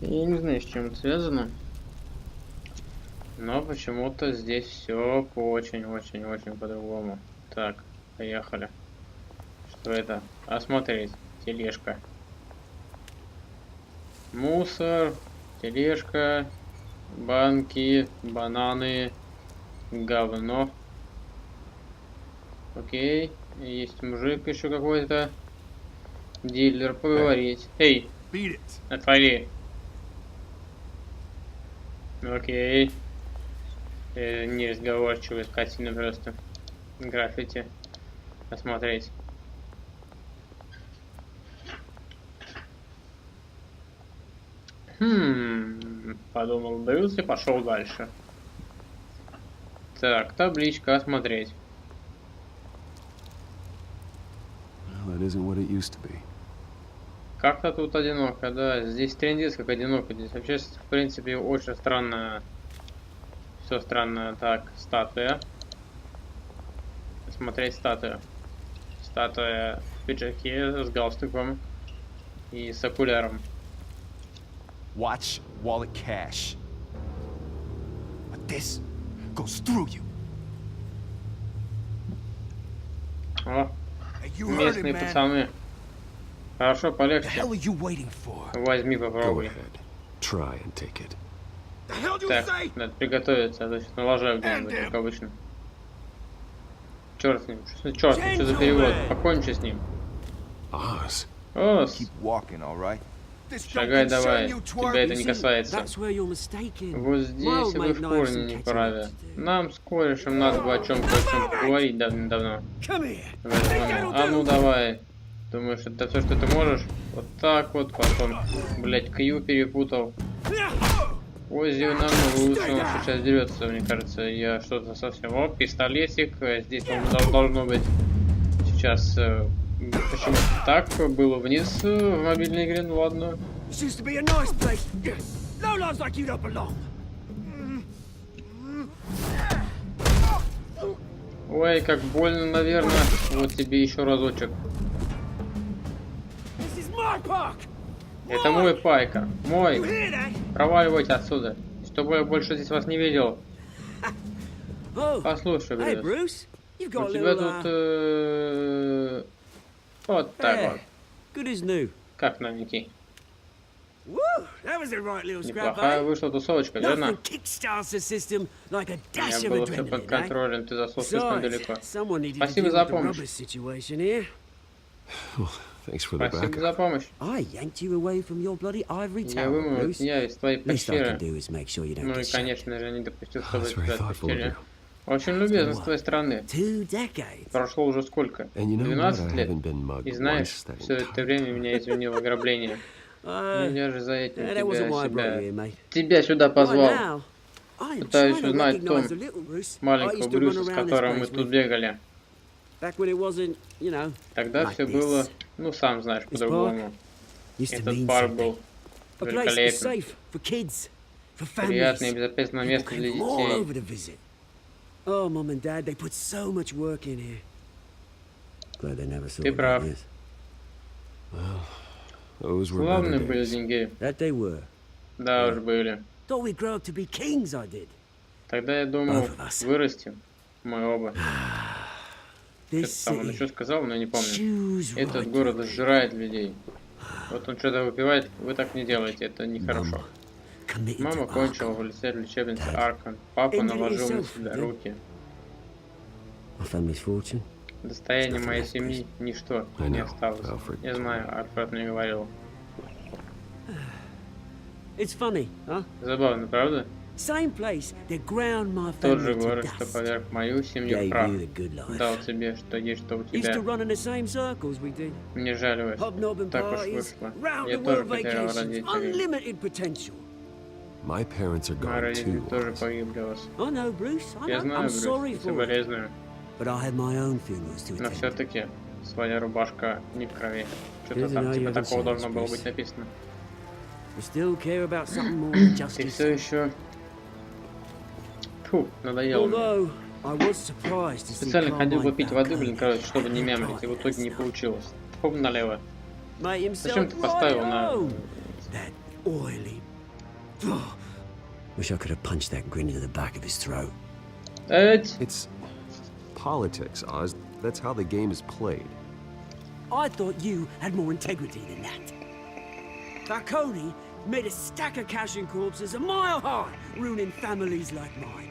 Я не знаю, с чем это связано. Но почему-то здесь все очень-очень-очень по-другому. Так, поехали. Что это? Осмотреть. Тележка. Мусор. Тележка. Банки. Бананы. Говно. Окей. Есть мужик еще какой-то. Дилер. Поговорить. Эй! Отвали. Окей. Неразговорчивый, скотина просто. Граффити. Посмотреть. Подумал Брюс и пошел дальше. Так, табличка, осмотреть. Как-то тут одиноко, да. Здесь трендец как одиноко. Здесь вообще, в принципе, очень странно. Все странно. Так, статуя. Смотреть статую. Статуя в пиджаке с галстуком и с окуляром. Watch wallet cash. But this goes through you. О, местные пацаны. Хорошо, полегче. Возьми, попробуй. Так, надо приготовиться, а то сейчас налажаю где-нибудь, как обычно. Черт с ним, что за перевод? Покончи с ним. Ос. Шагай давай, тебя это не касается. Вот здесь вы в корне не правы. Нам с корешем надо было о чем-то поговорить давным-давно. А ну давай. Думаешь, это все, что ты можешь? Вот так вот, потом, блять, Кью перепутал. Оззи нам лучше, он сейчас дерется, мне кажется. Я что-то совсем... О, пистолетик. Здесь он должно быть сейчас... Почему-то так было вниз в мобильной игре, ну ладно. Ой, как больно, наверное. Вот тебе еще разочек. Это мой пайка. Мой. Проваливайте отсюда. Чтобы я больше здесь вас не видел. Послушай, Брюс. У тебя тут... вот так вот. Как новенький. Неплохая вышла тусовочка, верно? У меня было все под контролем, ты зашел слишком далеко. Спасибо за помощь. Спасибо за помощь. Я вымыл тебя из твоей пещеры. Ну и, конечно же, не допустил, чтобы тебя отпустили. Очень любезно с твоей стороны. Прошло уже сколько? 12 лет? И знаешь, все это время меня извинил ограбление. Ну я же за этим тебя сюда позвал. Пытаюсь узнать том маленького Брюса, с которым мы тут бегали. Тогда все было, ну сам знаешь, по-другому. Этот парк был великолепен. Приятное и безопасное место для детей. Oh, Mom and Dad, they put so much work in here. Glad they never saw Ты прав. this. Well, those were Славные better были days. деньги. That they were. Да, уж были. Thought we'd grow up to be kings, I did. Тогда я думал, Both of us. вырастем. Мы оба. This Что-то там он еще city сказал, но я не помню. chews Этот right город through me. сжирает людей. Вот он что-то выпивает, вы так не делаете, это нехорошо. Committed Мама to кончила Arkham. в лечебнице Аркан. Папа наложил на себя руки. My family's fortune. Достояние моей семьи ничто не осталось. Alfred. Я знаю, Альфред мне говорил. It's funny, huh? Забавно, правда? Same place that ground my Тот же family to город, что dust. поверг мою семью в Gave прах. you the good life. Дал тебе, что есть, что у Used тебя. to run in the same circles we did. Мне жаль, Вась. Hobnobbing Так уж parties, вышло. round Я the тоже world потерял vacations, родителей. unlimited potential. My parents are Мои gone родители too. тоже погибли, Вась. I know, Bruce. I Я know. знаю, I'm Брюс, sorry и for it. соболезную. But I had my own funerals to Но attend. все-таки своя рубашка не в крови. Что-то Didn't там know you типа had a такого chance, должно было Bruce. быть написано. We still care about something more than just Ты все yourself. еще... Фу, надоело мне. Although I was surprised to see Специально ходил Carmine попить воды, back блин, home. короче, чтобы не мямлить, и в итоге не получилось. Хоп, налево. Made Зачем himself ты right поставил at на... home. That oily. Wish I could have punched that grin into the back of his throat. It's politics, Oz. That's how the game is played. I thought you had more integrity than that. Falcone made a stack of cash and corpses a mile high, ruining families like mine.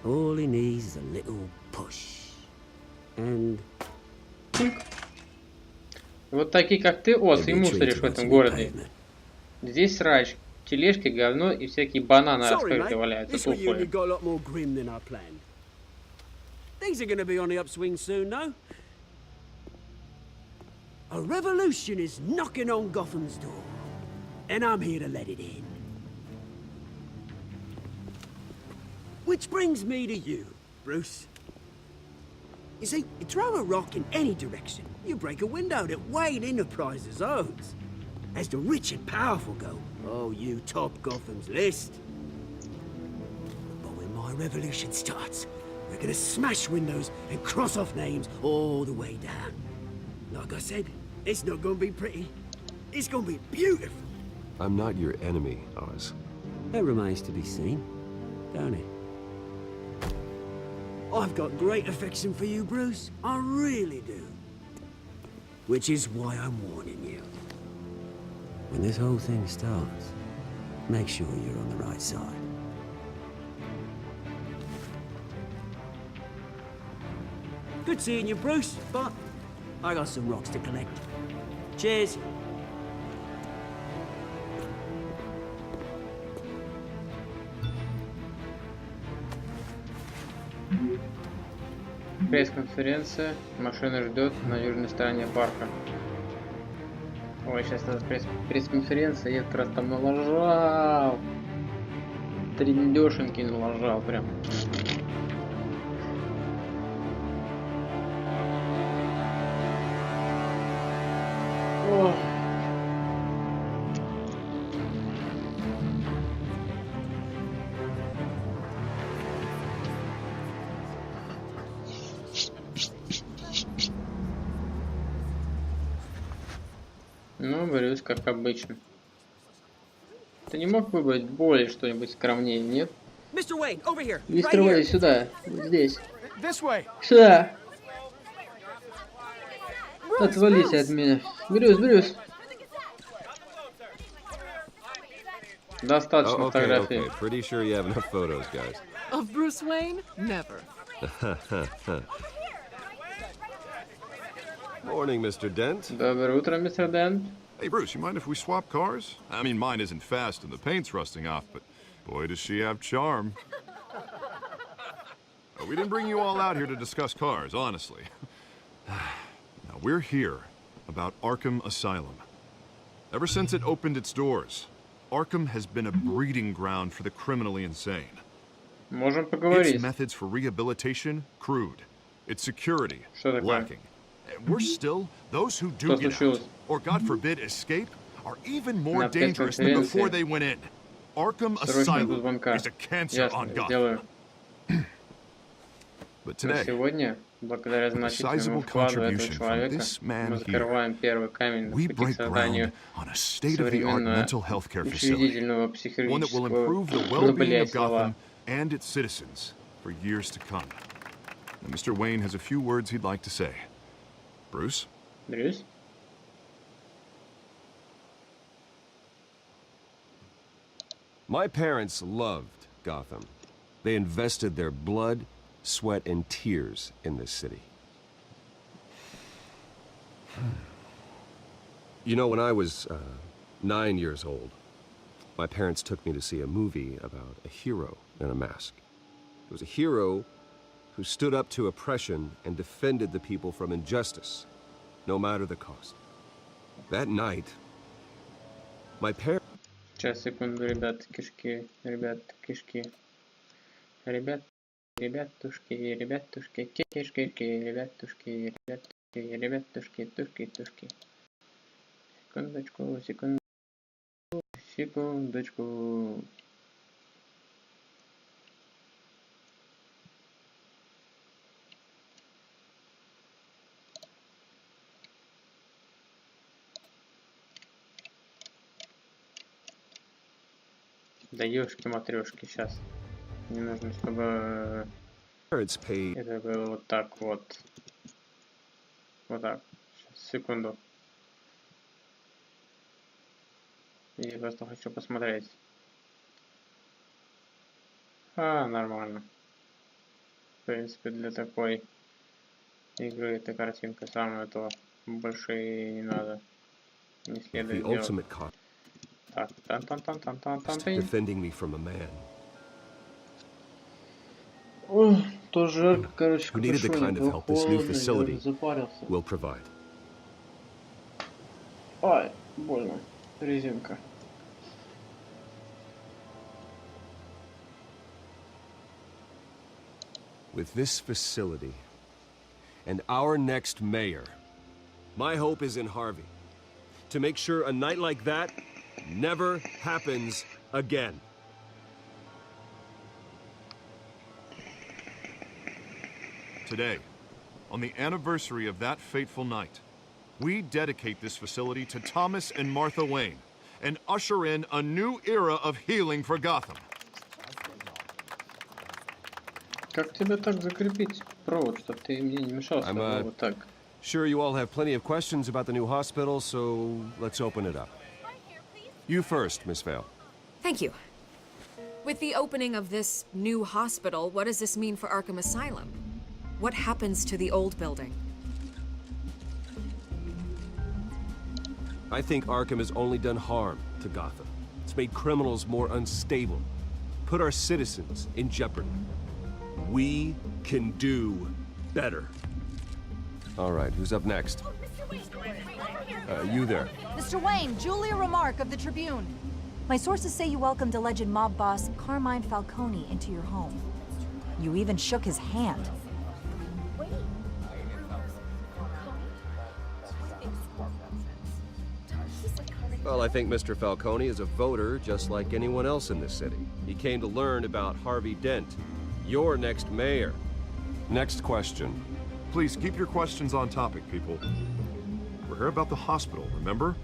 All he needs is a little push. And Вот такие, как ты, Оз, и мусоришь в этом городе. Здесь срач, тележки, говно и всякие бананы sorry, раскрыты mate. валяются, This reunion тухлые. got a lot more grim than I planned. Things are going to be on the upswing soon, no? A revolution is knocking on Gotham's door, and I'm here to let it in. Which brings me to you, Bruce. You see, you throw a rock in any direction, you break a window that Wayne Enterprises owns. As the rich and powerful go, oh, you top Gotham's list. But when my revolution starts, we're gonna smash windows and cross off names all the way down. Like I said, it's not gonna be pretty. It's gonna be beautiful. I'm not your enemy, Oz. That remains to be seen, don't it? I've got great affection for you, Bruce. I really do. Which is why I'm warning you. When this whole thing starts, make sure you're on the right side. Good seeing you, Bruce, but I got some rocks to collect. Cheers. Пресс-конференция. Машина ждет на южной стороне парка. Ой, сейчас это пресс-конференция. Я как раз там налажал. Трендешеньки налажал прям. О. Ну, Брюс, как обычно. Ты не мог выбрать более что-нибудь скромнее, нет? Mr. Wayne, over here. Мистер Уэйн, сюда. Здесь. This way. Сюда. Отвались от меня. Брюс, Брюс. Достаточно фотографий. Okay. Pretty sure you have enough photos, guys. Of Bruce Wayne? Never. Morning, Mr. Dent. Доброе утро, мистер Дент. Hey, Bruce, you mind if we swap cars? I mean, mine isn't fast and the paint's rusting off, but boy, does she have charm. We didn't bring you all out here to discuss cars, honestly. Now, we're here about Arkham Asylum. Ever since it opened its doors, Arkham has been a breeding ground for the criminally insane. Можем поговорить. Its methods for rehabilitation, crude. Its security, lacking. We're still, those who do get out, or God forbid, escape, are even more dangerous than before they went in. Arkham Asylum is a cancer on Gotham. But Но today, сегодня, благодаря with a значительному sizable вкладу этого contribution from человека, this мы man here, закрываем первый камень на we пути к break созданию ground on a state-of-the-art современного mental health care facility, учредительного one that will психологического, improve the ну, well-being блядь, of слова. Gotham and its citizens for years to come. Now, Mr. Wayne has a few words he'd like to say. Bruce? Брюс? My parents loved Gotham. They invested their blood, sweat, and tears in this city. You know, when I was 9 years old, my parents took me to see a movie about a hero in a mask. It was a hero who stood up to oppression and defended the people from injustice, no matter the cost. That night, my parents... Сейчас, секунду, ребят, кишки, кишки. Ребятушки, кишки, ребятушки, тушки. Секундочку. Да ёшки-матрёшки, сейчас. Мне нужно, чтобы это было вот так вот. Вот так. Сейчас, секунду. Я просто хочу посмотреть. Нормально. В принципе, для такой игры эта картинка самая то. Больше и не надо. Не следует делать. Так, defending me from a man тоже жарко, короче, who needed the kind of help this new facility запарился. will provide. Ай, больно. Резинка. With this facility and our next mayor, my hope is in Harvey. To make sure a night like that never happens again. Today, on the anniversary of that fateful night, we dedicate this facility to Thomas and Martha Wayne and usher in a new era of healing for Gotham. Как тебе так закрепить провод, чтобы ты мне не мешался? Вот так. Sure, you all have plenty of questions about the new hospital, so let's open it up. You first, Miss Vale. Thank you. With the opening of this new hospital, what does this mean for Arkham Asylum? What happens to the old building? I think Arkham has only done harm to Gotham. It's made criminals more unstable, put our citizens in jeopardy. We can do better. All right, who's up next? You there. Mr. Wayne, Julia Remark of the Tribune. My sources say you welcomed alleged mob boss Carmine Falcone into your home. You even shook his hand. Well, I think Mr. Falcone is a voter just like anyone else in this city. He came to learn about Harvey Dent, your next mayor. Next question. Please keep your questions on topic, people. We're here about the hospital, remember?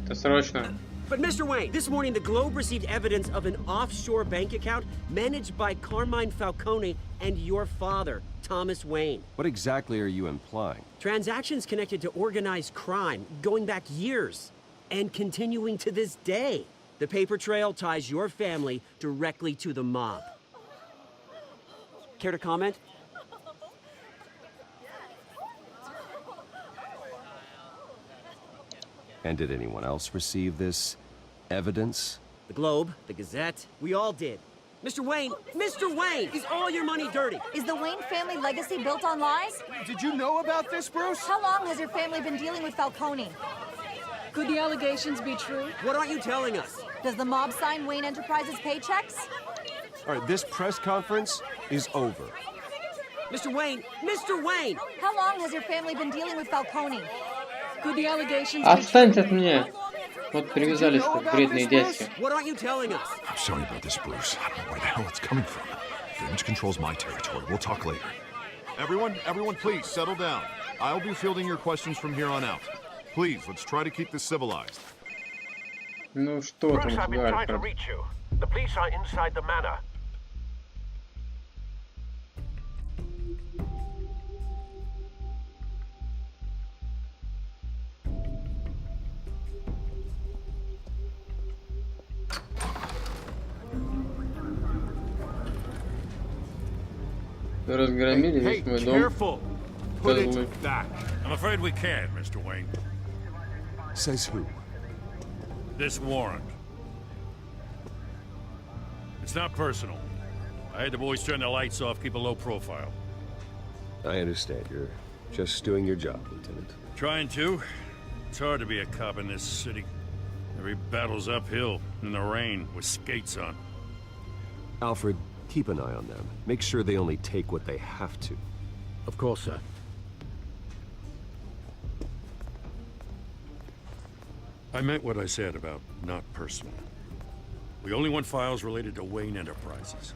Это срочно. But Mr. Wayne, this morning the Globe received evidence of an offshore bank account managed by Carmine Falcone and your father, Thomas Wayne. What exactly are you implying? Transactions connected to organized crime, going back years, and continuing to this day. The paper trail ties your family directly to the mob. Care to comment? And did anyone else receive this evidence? The Globe, the Gazette, we all did. Mr. Wayne, is all your money dirty? Is the Wayne family legacy built on lies? Did you know about this, Bruce? How long has your family been dealing with Falcone? Could the allegations be true? What aren't you telling us? Does the mob sign Wayne Enterprises paychecks? All right, this press conference is over. Mr. Wayne! How long has your family been dealing with Falcone? Could the allegations be Отстаньте true? от меня. Вот привязались как вредные дядьки. What aren't you telling us? I'm sorry about this, Bruce. I don't know where the hell it's coming from. The image controls my territory. We'll talk later. Everyone, please settle down. I'll be fielding your questions from here on out. Please, let's try to keep this civilized. Ну что там Bruce, I've been trying to разговаривать? reach you. The police are inside the manor. Разгромили весь мой дом. Careful. Put Козлы. it back. I'm afraid we can't, Mr. Wayne. Says who? This warrant. It's not personal. I had the boys turn the lights off, keep a low profile. I understand. You're just doing your job, Lieutenant. Trying to. It's hard to be a cop in this city. Every battle's uphill, in the rain, with skates on. Alfred, keep an eye on them. Make sure they only take what they have to. Of course, sir. I meant what I said about not personal. We only want files related to Wayne Enterprises.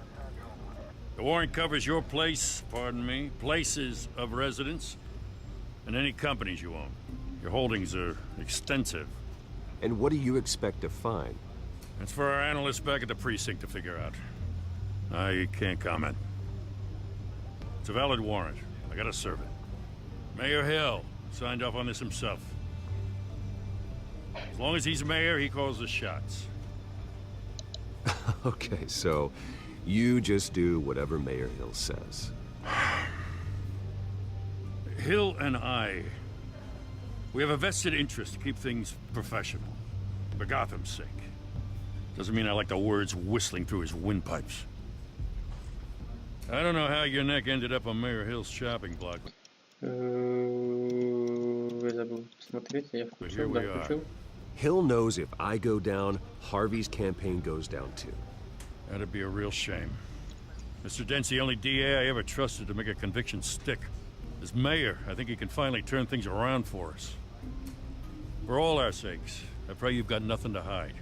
The warrant covers your place, pardon me, places of residence, and any companies you own. Your holdings are extensive. And what do you expect to find? That's for our analysts back at the precinct to figure out. I can't comment. It's a valid warrant. I gotta serve it. Mayor Hill signed off on this himself. As long as he's mayor, he calls the shots. Okay, so you just do whatever Mayor Hill says. Hill and we have a vested interest to keep things professional. For Gotham's sake. Doesn't mean I like the words whistling through his windpipes. I don't know how your neck ended up on Mayor Hill's shopping block. Я забыл посмотреть, я включил, да, включил. Hill knows if I go down, Harvey's campaign goes down too. That'd be a real shame. Mr. Dent's the only DA I ever trusted to make a conviction stick. As mayor, I think he can finally turn things around for us. For all our sakes, I pray you've got nothing to hide.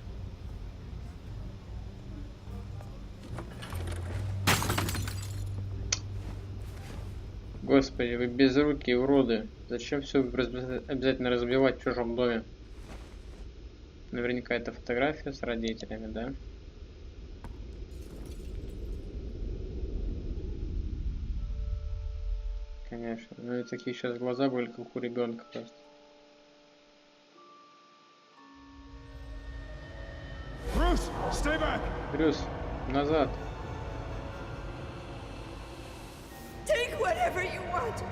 Господи, вы безрукие уроды. Зачем все обязательно разбивать в чужом доме? Наверняка это фотография с родителями, да? Конечно. Ну и такие сейчас глаза были, как у ребенка просто. Bruce, stay back. Брюс, назад. Take whatever you want.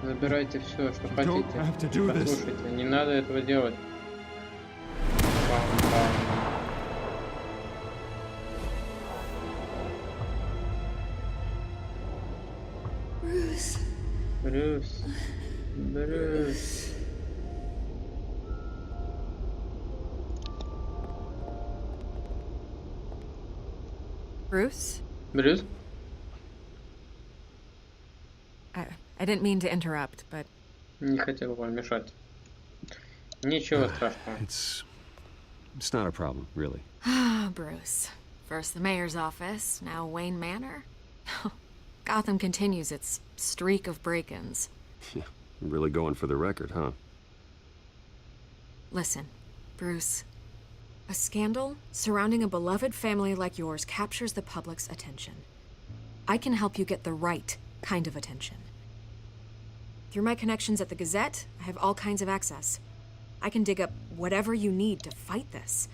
Забирайте все, что хотите. don't have to do this. Послушайте, не надо этого делать. Бам-бам. Bruce. Брюс. Брюс. Bruce? Брюс? I didn't mean to interrupt, but... Не хотел вам мешать. Ничего страшного. It's not a problem, really. Ah, Bruce. First the mayor's office, now Wayne Manor. Gotham continues its streak of break-ins. Yeah, really going for the record, huh? Listen, Bruce. A scandal surrounding a beloved family like yours captures the public's attention. I can help you get the right kind of attention. Through my connections at the Gazette, I have all kinds of access. I can dig up whatever you need to fight this.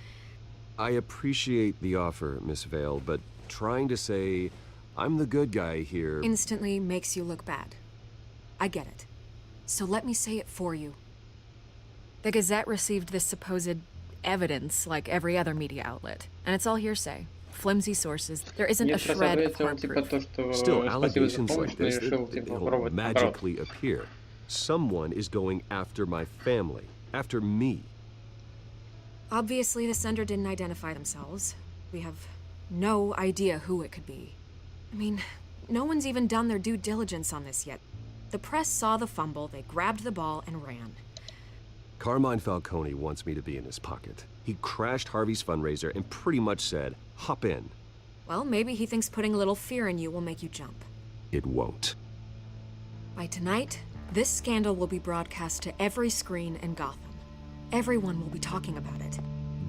I appreciate the offer, Miss Vale, but trying to say I'm the good guy here... Instantly makes you look bad. I get it. So let me say it for you. The Gazette received this supposed evidence like every other media outlet, and it's all hearsay. Flimsy sources. There isn't a shred of hard proof. Still, allegations like this, it'll magically appear. Someone is going after my family, after me. Obviously, the sender didn't identify themselves. We have no idea who it could be. I mean, no one's even done their due diligence on this yet. The press saw the fumble, they grabbed the ball and ran. Carmine Falcone wants me to be in his pocket. He crashed Harvey's fundraiser and pretty much said, hop in. Well, maybe he thinks putting a little fear in you will make you jump. It won't. By tonight, this scandal will be broadcast to every screen in Gotham. Everyone will be talking about it.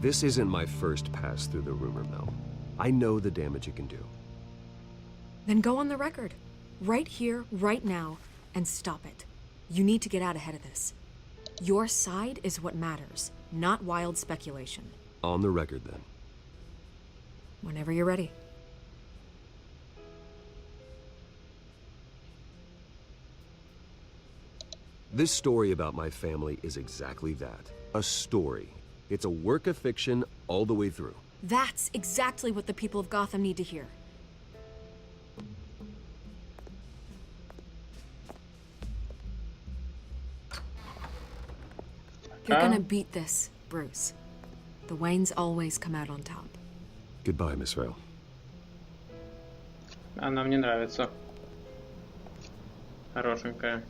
This isn't my first pass through the rumor mill. I know the damage it can do. Then go on the record. Right here, right now, and stop it. You need to get out ahead of this. Your side is what matters, not wild speculation. On the record, then. Whenever you're ready. This story about my family is exactly that. A story. It's a work of fiction all the way through. That's exactly what the people of Gotham need to hear. You're gonna beat this, Bruce. The Waynes always come out on top. Goodbye, Miss Vale. Она мне нравится. Хорошенькая.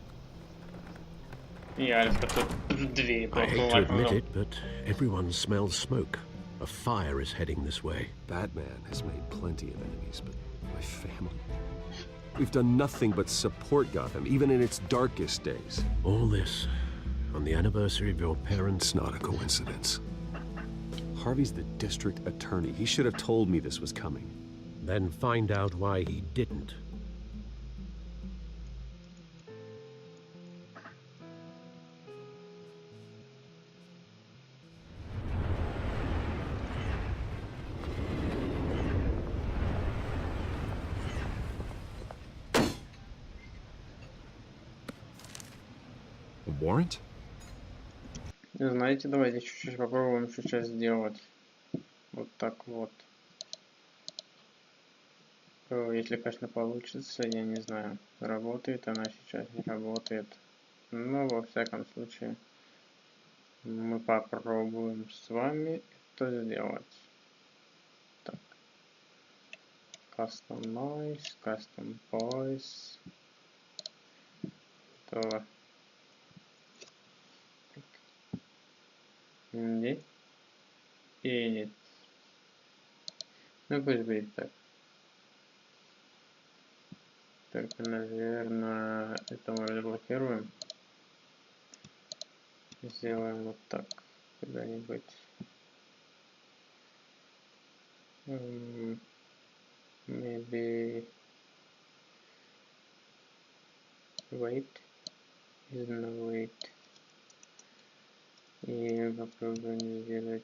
Я тут двери I hate to admit it, but everyone smells smoke. A fire is heading this way. Batman has made plenty of enemies, but my family... We've done nothing but support Gotham, even in its darkest days. All this on the anniversary of your parents' It's not a coincidence. Harvey's the district attorney. He should have told me this was coming. Then find out why he didn't. A warrant? Знаете, давайте чуть-чуть попробуем сейчас сделать. Вот так вот. Если, конечно, получится, я не знаю, работает она сейчас, не работает. Но, во всяком случае, мы попробуем с вами это сделать. Так. Custom Noise, Custom Voice. Готово. Нет. И нет. Ну, пусть будет так. Только, наверное, это мы разблокируем. Сделаем вот так. Куда-нибудь. Maybe wait. Is no wait. И попробуем сделать.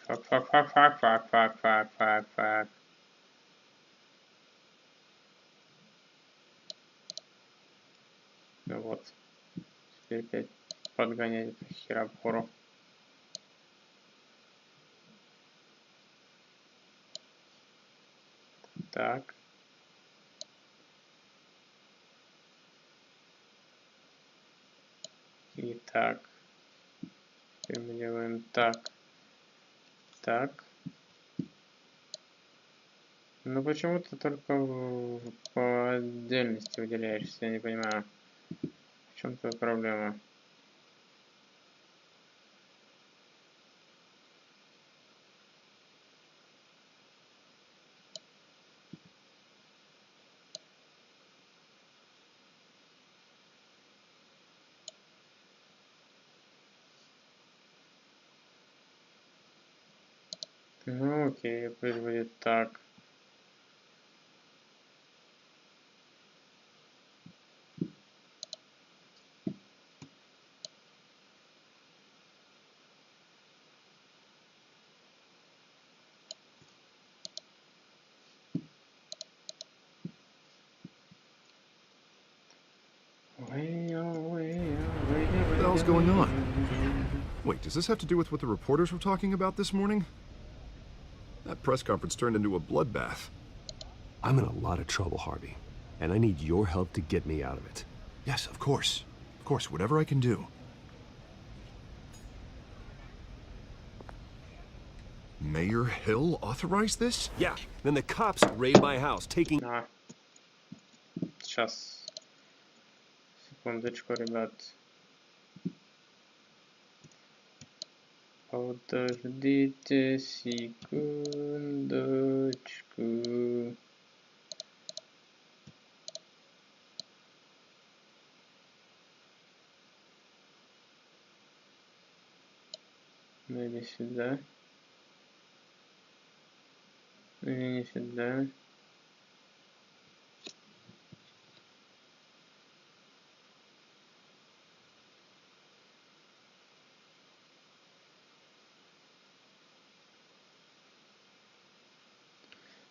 Фак. Ну вот. Теперь опять подгонять эту херобору. Так. И так. Теперь мы делаем так. Так. Ну почему ты только по отдельности выделяешься? Я не понимаю. В чем твоя проблема? Ну окей, пусть будет так. What the hell's going on? Wait, does this have to do with what the reporters were talking about this morning? That press conference turned into a bloodbath. I'm in a lot of trouble, Harvey, and I need your help to get me out of it. Yes, of course. Of course, whatever I can do. Mayor Hill authorized this? Yeah. Then the cops raid my house, taking... Сейчас. Секундочку, ребят. Подождите секундочку. Ну или сюда. Или не сюда.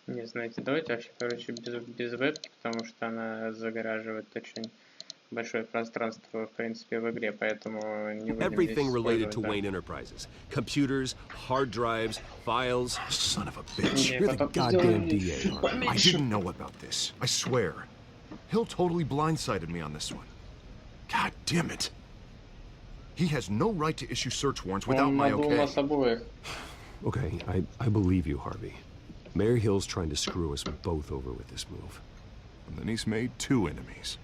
Не, знаете, давайте вообще, короче, без вебки, потому что она загораживает очень большое пространство, в принципе, в игре, поэтому не будем Everything здесь related to использовать, Wayne Enterprises. Computers, hard drives, files. Son of a bitch. Не, You're the потом goddamn сделали DA. I поменьше. didn't know about this. I swear. Hill totally blindsided me on this one. God damn it. He has no right to issue search warrants without Он my надул okay. нас обоих. Okay, I believe you, Harvey. Mayor Hill's trying to screw us both over with this move. And then he's made two enemies.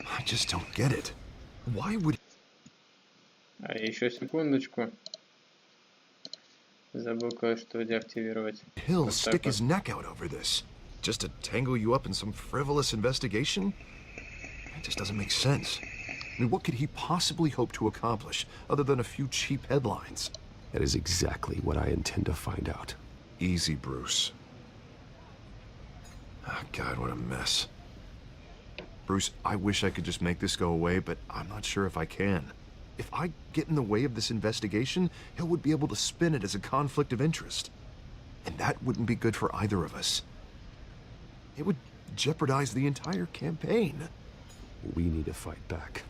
I just don't get it. Why would... А еще секундочку. Забыл кое-что деактивировать. Hill Вот stick так вот. his neck out over this? Just to tangle you up in some frivolous investigation? It just doesn't make sense. I mean, what could he possibly hope to accomplish other than a few cheap headlines? That is exactly what I intend to find out. Easy, Bruce. Oh, God, what a mess. Bruce, I wish I could just make this go away, but I'm not sure if I can. If I get in the way of this investigation, Hill would be able to spin it as a conflict of interest. And that wouldn't be good for either of us. It would jeopardize the entire campaign. We need to fight back.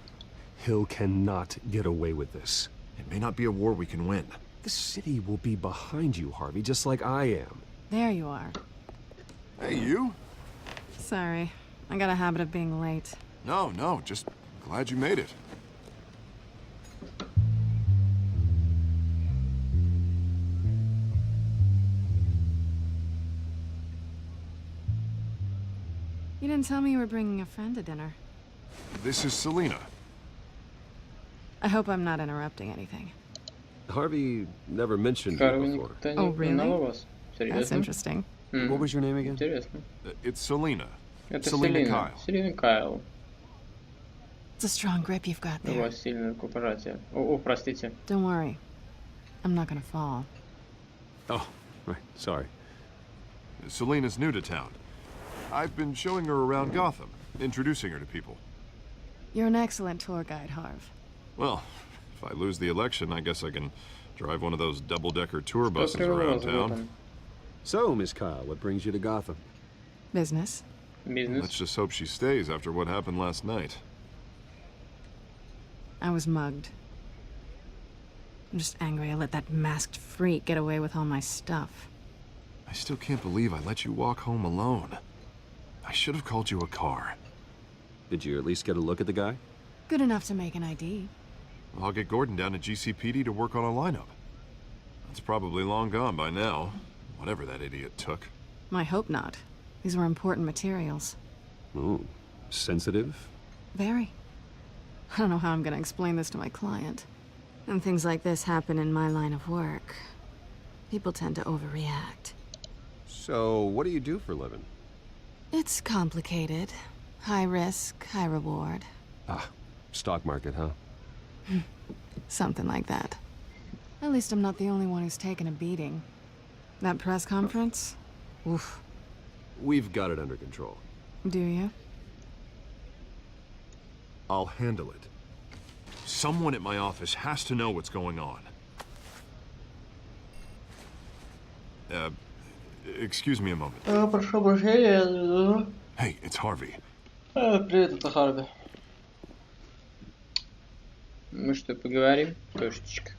Hill cannot get away with this. It may not be a war we can win. The city will be behind you, Harvey, just like I am. There you are. Hey, you? Sorry. I got a habit of being late. No, just glad you made it. You didn't tell me you were bringing a friend to dinner. This is Selena. I hope I'm not interrupting anything. Harvey never mentioned you Карл before. никогда не Oh, упоминал really? вас. That's Серьезно? interesting. What was your name again? Интересно. It's Selena. Это Selena Селина. Kyle. Селина Кайл. It's a strong grip you've got У there. вас сильное рукопожатие. О, простите. Don't worry. I'm not gonna fall. Oh, right. Sorry. Selena's new to town. I've been showing her around Gotham, introducing her to people. You're an excellent tour guide, Harv. Well, if I lose the election, I guess I can drive one of those double-decker tour Что buses привело around вас в town. Готэм? So, Miss Kyle, what brings you to Gotham? Business. Бизнес? Let's just hope she stays after what happened last night. I was mugged. I'm just angry I let that masked freak get away with all my stuff. I still can't believe I let you walk home alone. I should have called you a car. Did you at least get a look at the guy? Good enough to make an ID. I'll get Gordon down to GCPD to work on a lineup. It's probably long gone by now, whatever that idiot took. I hope not. These were important materials. Ooh, sensitive? Very. I don't know how I'm gonna explain this to my client. And things like this happen in my line of work. People tend to overreact. So, what do you do for a living? It's complicated. High risk, high reward. Ah, stock market, huh? Something like that. At least I'm not the only one who's taken a beating. That press conference? Oof. We've got it under control. Do you? I'll handle it. Someone at my office has to know what's going on. Excuse me a moment. Прошу прощения. Hey, it's Harvey. Привет, это Харви. Мы что, поговорим? Кошечка.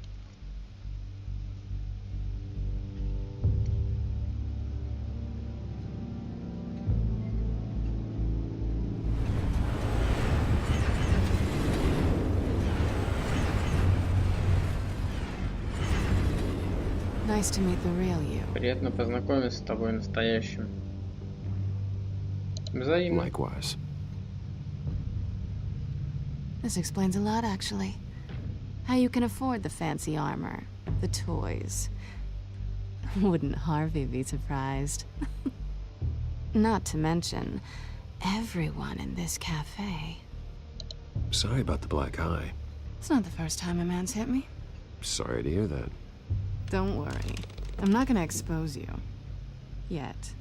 Nice to meet the real you. Приятно познакомиться с тобой настоящим. Взаимно. Likewise. This explains a lot, actually. How you can afford the fancy armor, the toys. Wouldn't Harvey be surprised? Not to mention, everyone in this cafe. Sorry about the black eye. It's not the first time a man's hit me. Sorry to hear that. Don't worry. I'm not gonna expose you. Yet.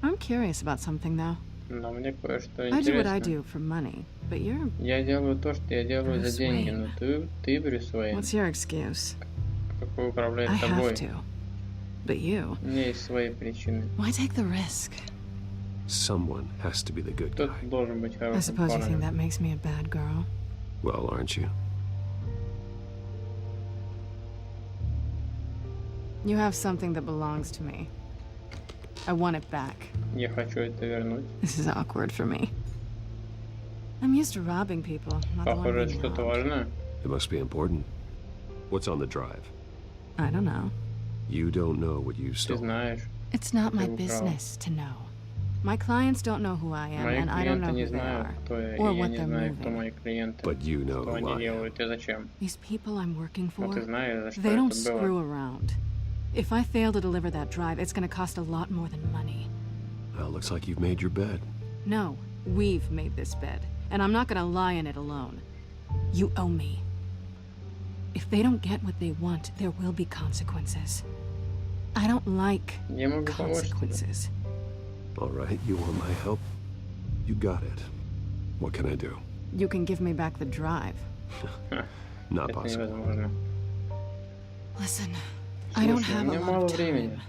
I'm curious about something, though. Но мне кое-что I do what I интересно. do for money, but you're... Я делаю то, что я делаю за Bruce деньги, Wayne. но ты Брюс Уэйн. What's your excuse? Какой управляет I тобой? have to. But you... У меня есть свои причины. Why take the risk? Someone has to be the good guy. Кто-то должен быть I хорошим suppose you think парнем. that makes me a bad girl. Well, aren't you? You have something that belongs to me. I want it back. Я хочу это вернуть. This is awkward for me. I'm used to robbing people, not the one Похоже, это being что-то robbed. важное. It must be important. What's on the drive? I don't know. You don't know what you Ты stole. знаешь. It's not my Ты украл. business to know. My clients don't know who I am, Мои and I don't know клиенты не who they знают, are, кто я, or и я what не they're знаю, кто moving. мои клиенты, But you know что who они I am. делают и зачем. These people I'm working Но for, ты знаешь, за что they don't это было. screw around. If I fail to deliver that drive, it's gonna cost a lot more than money. Well, looks like you've made your bed. No, we've made this bed, and I'm not gonna lie in it alone. You owe me. If they don't get what they want, there will be consequences. I don't like Я могу помочь тебе. consequences. All right, you want my help? You got it. What can I do? You can give me back the drive. Not Это possible. невозможно. Listen, I don't Слушай, у have a меня lot мало of времени. time.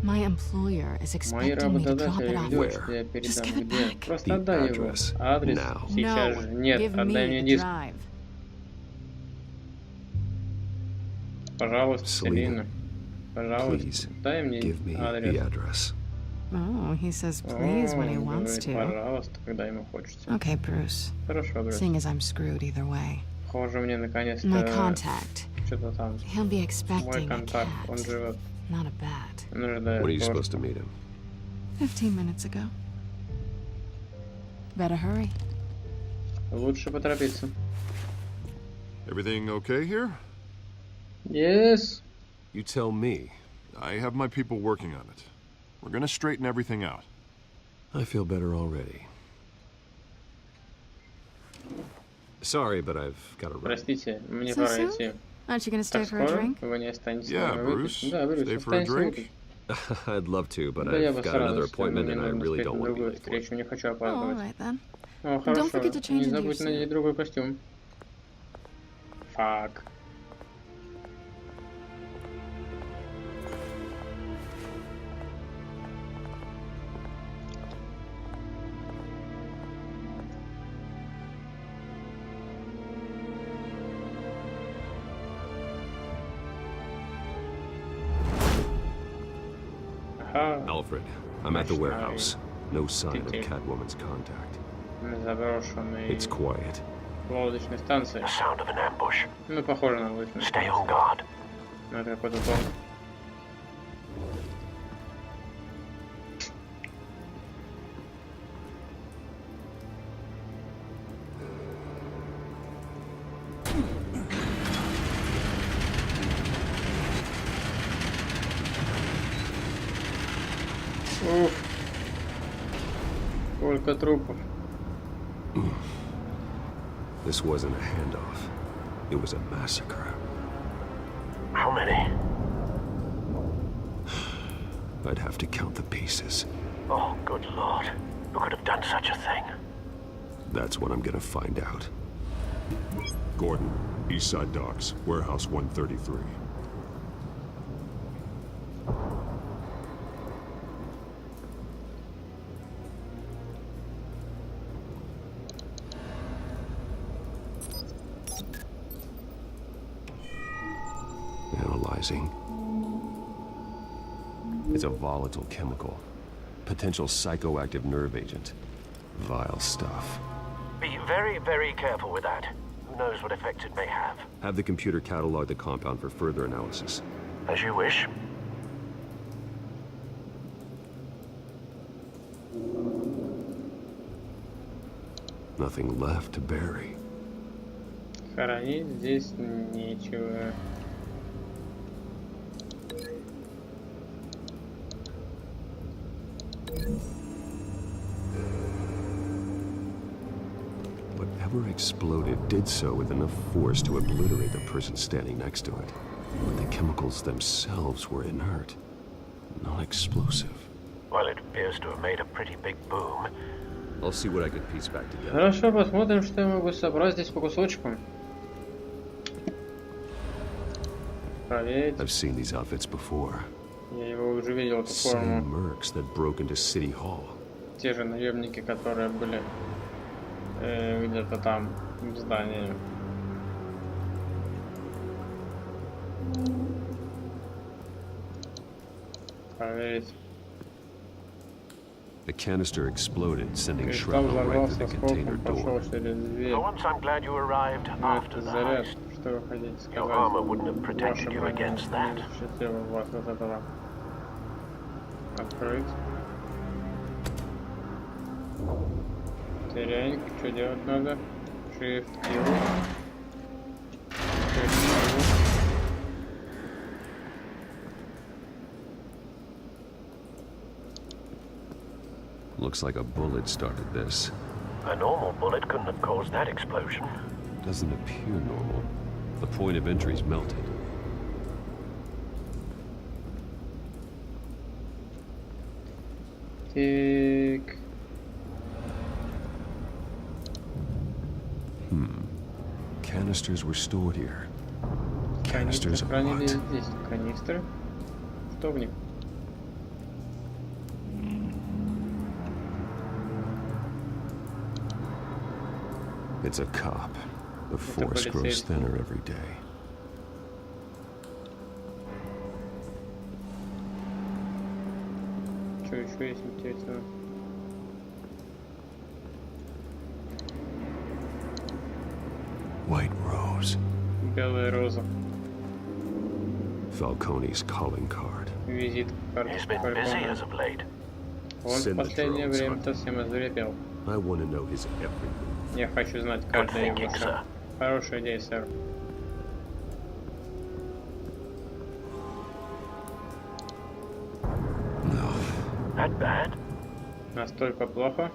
My employer is Мои expecting me to drop работодатели it off. ждут, что я Just передам. give it Где? back. Просто The отдай его. address Адрес now. сейчас No, же. Нет, give отдай me мне the диск. drive. Пожалуйста, Selena, Селина. Пожалуйста, Please, дай мне give me the адрес. address. Oh, he says please when he О, wants говорит, to. пожалуйста, когда ему хочется. Okay, Bruce. Хорошо, Брюс. Seeing as I'm screwed either way. Похоже, мне наконец-то My contact. что-то там. He'll be Мой expecting a контакт, он cat, живет. not a bat. Он ожидает When are you кошку. supposed to meet him? 15 minutes ago. Better hurry. Лучше поторопиться. Everything okay here? Yes. You tell me. I have my people working on it. We're gonna straighten everything out. I feel better already. Sorry, but I've got to run. Простите, мне So пора soon? идти. Aren't you gonna stay Так for a скоро? drink? Вы не останетесь Yeah, со мной Bruce. выпить? Да, Брюс, Stay for a останься drink? выпить. I'd love to, but Да, я бы I've с got another радостью, но appointment мне and I нужно really успеть don't на want to be другую late for it. встречу, не хочу Oh, all опаздывать. right then. О, Don't хорошо, forget to change не into your забудь suit. надеть другой костюм. Фак. Ага, Alfred, I'm at the Nochnaya warehouse. No sign of Детей. Catwoman's contact. на заброшенной It's quiet. лодочной станции. Sound of an ambush. Ну, похоже на лодочную Stay станцию. on guard. Ну, это какой-то дом. Уф. Сколько трупов. This wasn't a handoff. It was a massacre. How many? I'd have to count the pieces. Oh, good lord. Who could have done such a thing? That's what I'm gonna find out. Gordon, Eastside Docks, Warehouse 133. Analyzing. It's a volatile chemical. Potential psychoactive nerve agent. Vile stuff. Be very, very careful with that. Who knows what effects it may have. Have the computer catalog the compound for further analysis. As you wish. Nothing left to bury. Хоронить здесь нечего. Whatever exploded did so with enough force to obliterate the person standing next to it. But the chemicals themselves were inert, not explosive. Well, it appears to have made a pretty big boom. I'll see what I can piece back together. Хорошо, посмотрим, что я могу собрать здесь по кусочкам. Проверить. I've seen these outfits before. Я его уже видел, эту Same форму. mercs that broke into City Hall. Те же наемники, которые были где-то там в здании. Проверить. The canister exploded, sending Кристалл shrapnel right взорвался, through the container осколком пошел door. через дверь. For once, I'm glad you arrived Но after это the заряд. heist. Что вы хотите сказать? Your armor wouldn't have Ваша protected you броня against не that. защитила вас от этого. Открыть. Теряем. Что делать надо? Shift Q. Looks like a bullet started this. A normal bullet couldn't have caused that explosion. Doesn't appear normal. The point of entry's melted. Так. Canisters were stored here. Канистры Canisters of хранились what? здесь. Канистры? Что в них? It's a cop. The force grows полицейский. thinner every day. Что еще есть интересного? White Rose. Белая роза. Falcone's calling card. Визит He's been busy as of late. Он в Send the последнее drones, время son. совсем озверел. I want to know his every move. Я хочу знать Good каждое его thinking, sir. шаг. Хорошая идея, сэр. No. That bad? Настолько плохо.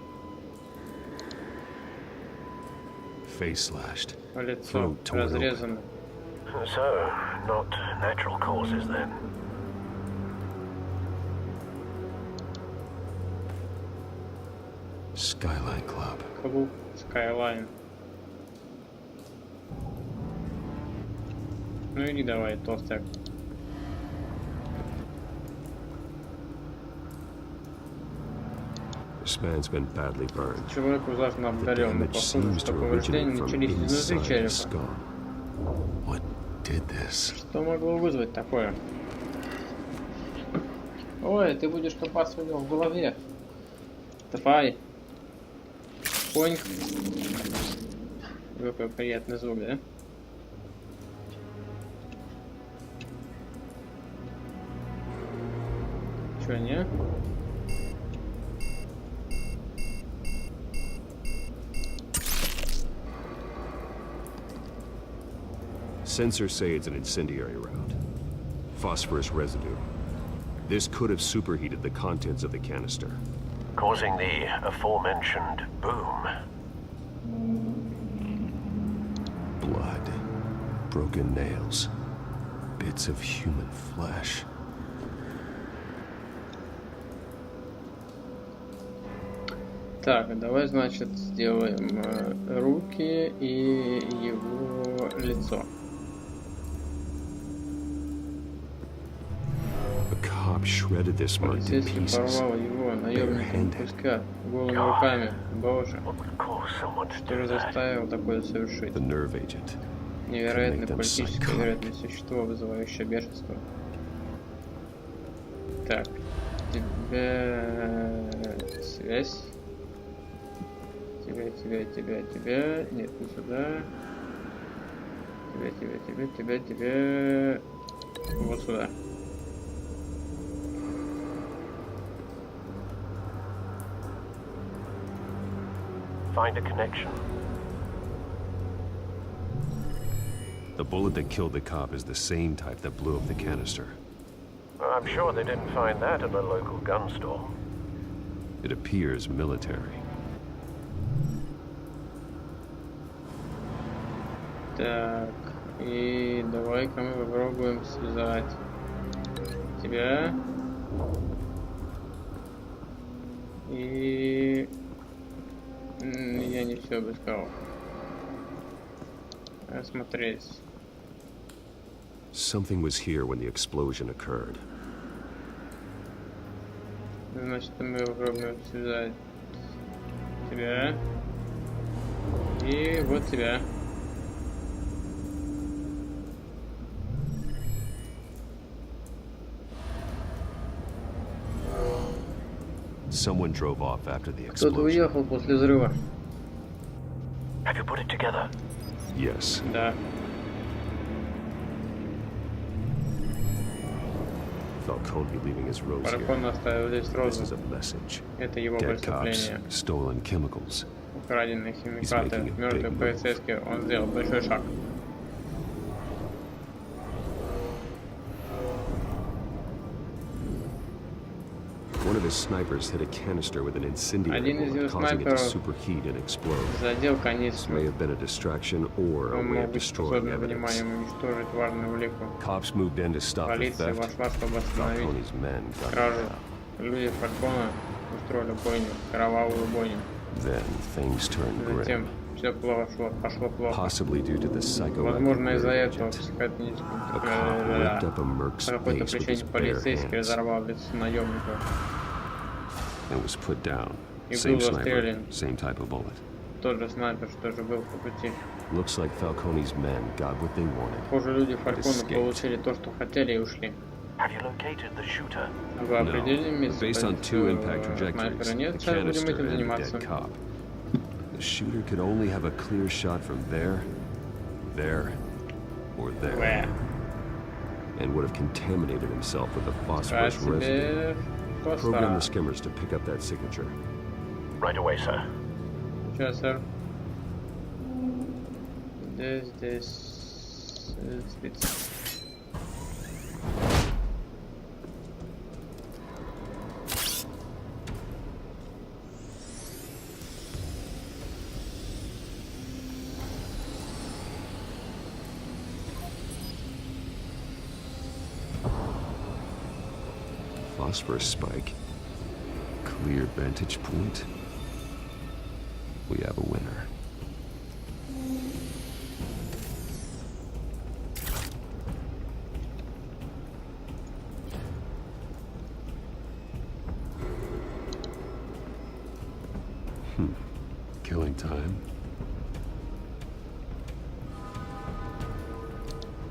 Face slashed. Лицо Throat torn open. разрезано. So, not natural causes then. Skyline Club. Клуб Skyline. Ну иди давай, толстяк. This man's been badly burned. Человек ужасно The обгорел, но damage похоже, seems что to повреждения originate from начались изнутри inside his черепа. skull. What did this? Что могло вызвать такое? Ой, ты будешь копаться у него в голове. Давай. Поньк. Какой приятный звук, да? Чё, не? Sensors say it's an incendiary round. Phosphorus residue. This could have superheated the contents of the canister. Causing the aforementioned boom. Blood. Broken nails. Bits of human flesh. Так, давай, значит, сделаем руки и его лицо. A cop shredded this mark to Полицейский pieces. порвал его наемника на куска голыми руками. Боже, что же заставил такое совершить? The nerve agent. Невероятное Make them политическое psychotic. вероятное существо, вызывающее бешенство. Так, тебя связь. Тебя. Нет, не сюда. Тебе. Вот сюда. Find a connection. The bullet that killed the cop is the same type that blew up the canister. I'm sure they didn't find that at a local gun store. It appears military. Так, и давай-ка мы попробуем связать тебя и я не все обыскал. Осмотреть. Something was here when the explosion occurred. Значит, мы попробуем связать тебя и вот тебя. Someone drove off after the Кто-то explosion. уехал после взрыва. Have you put it together? Yes. Да. Falcone leaving his rose here. Фалькон оставил здесь This розу. is a message. Это его Dead cops, преступление. stolen chemicals. Украденные химикаты, making a мертвые big полицейские. Он сделал большой шаг. One of his snipers hit a canister with an incendiary Один из его bullet, causing it to снайперов superheat and explode. задел This канистру. may have been a distraction or a Он way мог of быть destroying способен evidence. вниманием уничтожить важную улику. Cops moved in to stop the Полиция theft. вошла, чтобы остановить Falcone's men got кражу. out. Люди Фалькона устроили бойню, кровавую бойню. Then things turned Затем grim, все пошло плохо. possibly due to the Возможно, psychoactive из-за nerve этого agent. психотического A cop ripped up a merc's по какой-то face with his причине bare полицейский hands разорвал лицо наемника and was put down. и Same был sniper, застрелен. same type of bullet. Тот же снайпер, что же был по пути. Looks like Falcone's men got what they wanted. Похоже, люди but Фалькона escaped. получили то, что хотели, и ушли. Have you located the shooter? Вы определили No, место based on two impact позицию trajectories, снайпера? the Нет, сейчас будем canister этим and the заниматься. dead cop. The shooter could only have a clear shot from there, or there, Where? and would have contaminated himself with the phosphorus Тебе residue. Program the хвоста. skimmers to pick up that signature. Right away, sir. Сейчас, сэр. Здесь спица. Phosphorus spike. Clear vantage point. We have a winner. Killing time.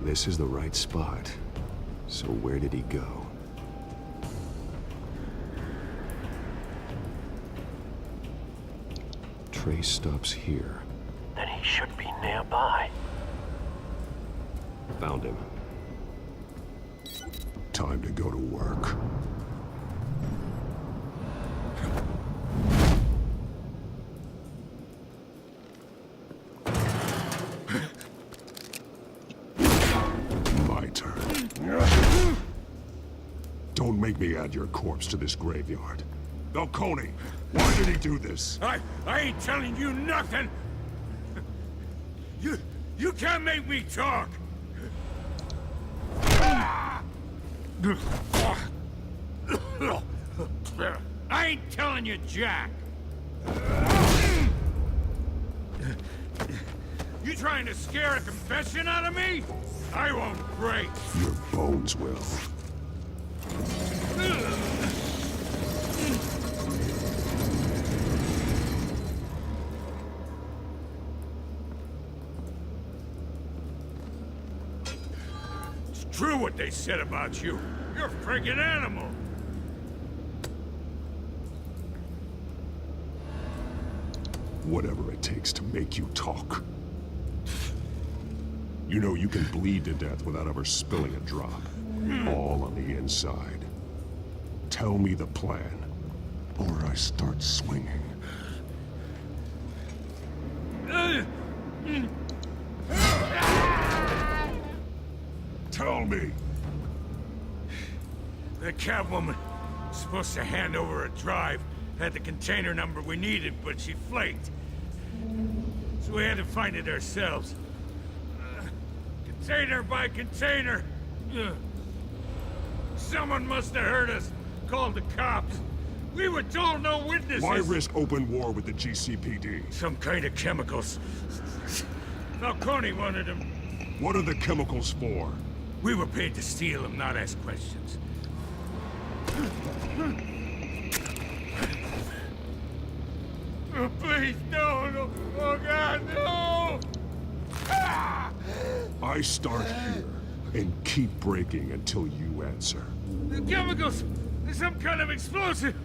This is the right spot. So where did he go? Trace stops here. Then he should be nearby. Found him. Time to go to work. My turn. Don't make me add your corpse to this graveyard. Falcone, why did he do this? I ain't telling you nothing. You can't make me talk. I ain't telling you, Jack. You trying to scare a confession out of me? I won't break. Your bones will. It's true what they said about you. You're a friggin' animal. Whatever it takes to make you talk. You know you can bleed to death without ever spilling a drop. All on the inside. Tell me the plan, or I start swinging. Tell me. The Catwoman was supposed to hand over a drive, had the container number we needed, but she flaked. So we had to find it ourselves. Container by container. Someone must have heard us, called the cops. We were told no witnesses. Why risk open war with the GCPD? Some kind of chemicals. Falcone wanted them. What are the chemicals for? We were paid to steal them, not ask questions. Oh, please, no. Oh, God, no! Ah! I start here and keep breaking until you answer. The chemicals! There's some kind of explosive!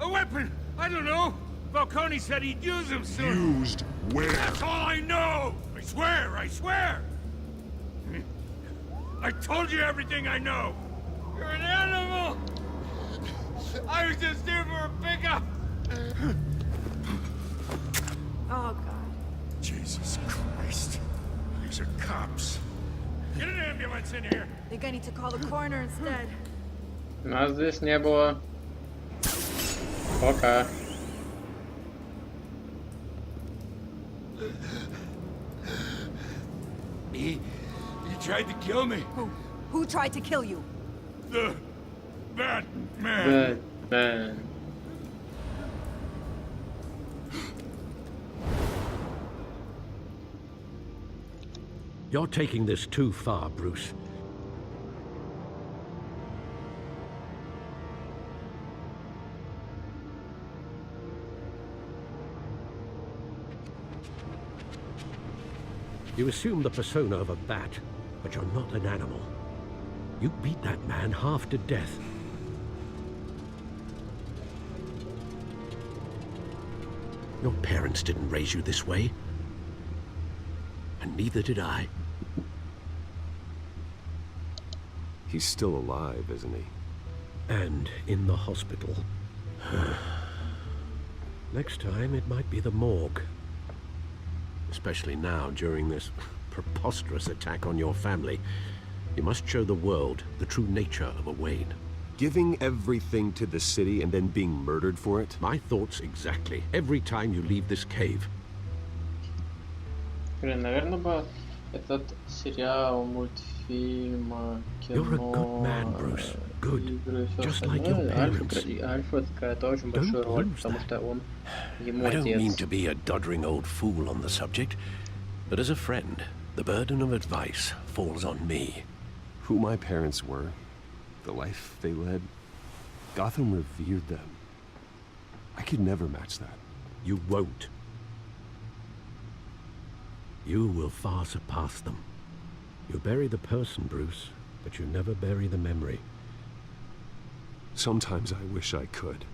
A weapon! I don't know! Falcone said he'd use them soon. Used where? That's all I know! I swear! I told you everything I know! You're an animal! I was just here for a pickup! Oh, God. Jesus Christ. These are cops. Get an ambulance in here! Think I need to call the coroner instead. Нас здесь не было. Пока. He tried to kill me. Who tried to kill you? The Batman. Batman. You're taking this too far, Bruce. You assume the persona of a bat, but you're not an animal. You beat that man half to death. Your parents didn't raise you this way. And neither did I. He's still alive, isn't he? And in the hospital. Next time, it might be the morgue. Especially now, during this preposterous attack on your family. You must show the world the true nature of a Wayne. Giving everything to the city and then being murdered for it? My thoughts exactly. Every time you leave this cave. Блин, наверное, бы этот сериал, мультфильм, кино, You're a good man, Bruce. Good. игры, всё Just остальное. like your parents. Альфа играет очень большую роль, потому что он ему I don't mean отец. to be a doddering old fool on the subject, but as a friend, the burden of advice falls on me. Who my parents were, the life they led, Gotham revered them. I could never match that. You won't. You will far surpass them. You bury the person, Bruce, but you never bury the memory. Sometimes I wish I could.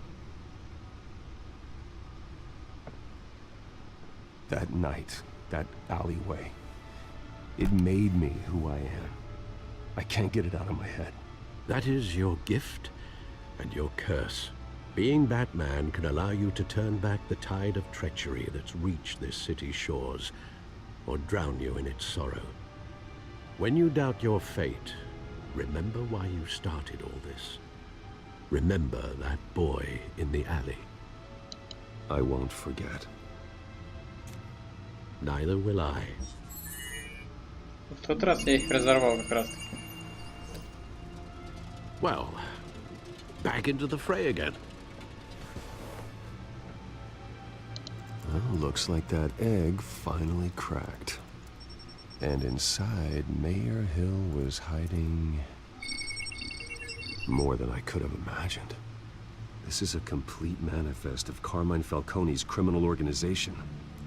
That night, that alleyway, it made me who I am. I can't get it out of my head. That is your gift and your curse. Being Batman can allow you to turn back the tide of treachery that's reached this city's shores, or drown you in its sorrow. When you doubt your fate, remember why you started all this. Remember that boy in the alley. I won't forget. Neither will I. В тот раз я их разорвал как раз. Well, back into the fray again. Well, looks like that egg finally cracked. And inside, Mayor Hill was hiding more than I could have imagined. This is a complete manifest of Carmine Falcone's criminal organization.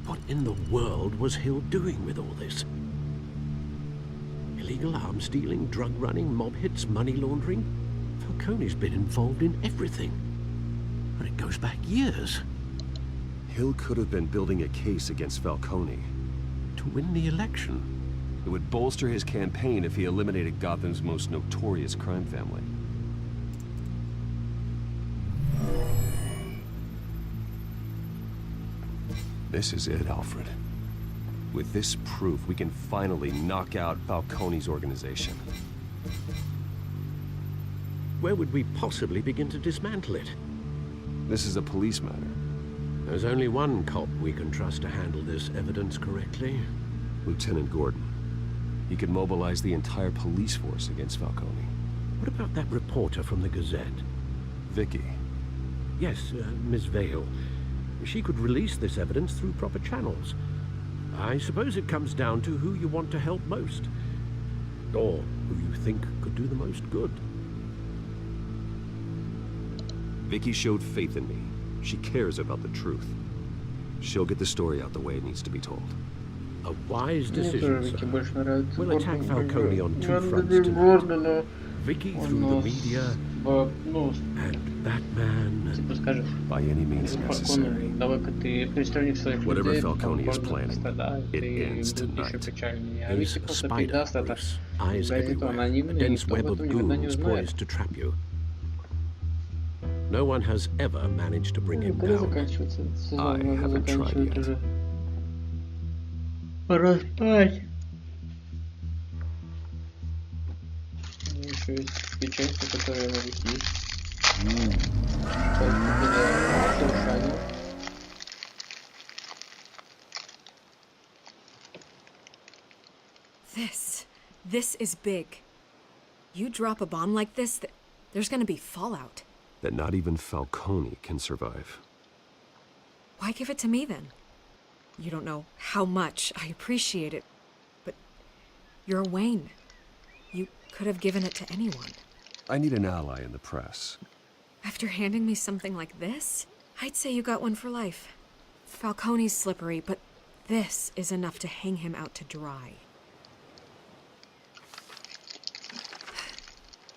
What in the world was Hill doing with all this? Illegal arms dealing, drug running, mob hits, money laundering? Falcone's been involved in everything. And it goes back years. Hill could have been building a case against Falcone. To win the election. It would bolster his campaign if he eliminated Gotham's most notorious crime family. This is it, Alfred. With this proof, we can finally knock out Falcone's organization. Where would we possibly begin to dismantle it? This is a police matter. There's only one cop we can trust to handle this evidence correctly. Lieutenant Gordon. He could mobilize the entire police force against Falcone. What about that reporter from the Gazette? Vicky. Yes, Miss Vale. She could release this evidence through proper channels. I suppose it comes down to who you want to help most. Or who you think could do the most good. Vicky showed faith in me. She cares about the truth. She'll get the story out the way it needs to be told. A wise decision, sir. We'll attack Falcone on two fronts tonight. Vicky through the media, and Batman by any means necessary. Whatever Falcone is planning, it ends tonight. He's a spider, Bruce. Eyes everywhere. A dense web of goons poised to trap you. No one has ever managed to bring him down. I haven't tried yet. Пора спать. Еще есть печеньки, которые я могу съесть. This is big. You drop a bomb like this, there's gonna be fallout. That not even Falcone can survive. Why give it to me then? You don't know how much I appreciate it, but you're Wayne. You could have given it to anyone. I need an ally in the press. After handing me something like this, I'd say you got one for life. Falcone's slippery, but this is enough to hang him out to dry.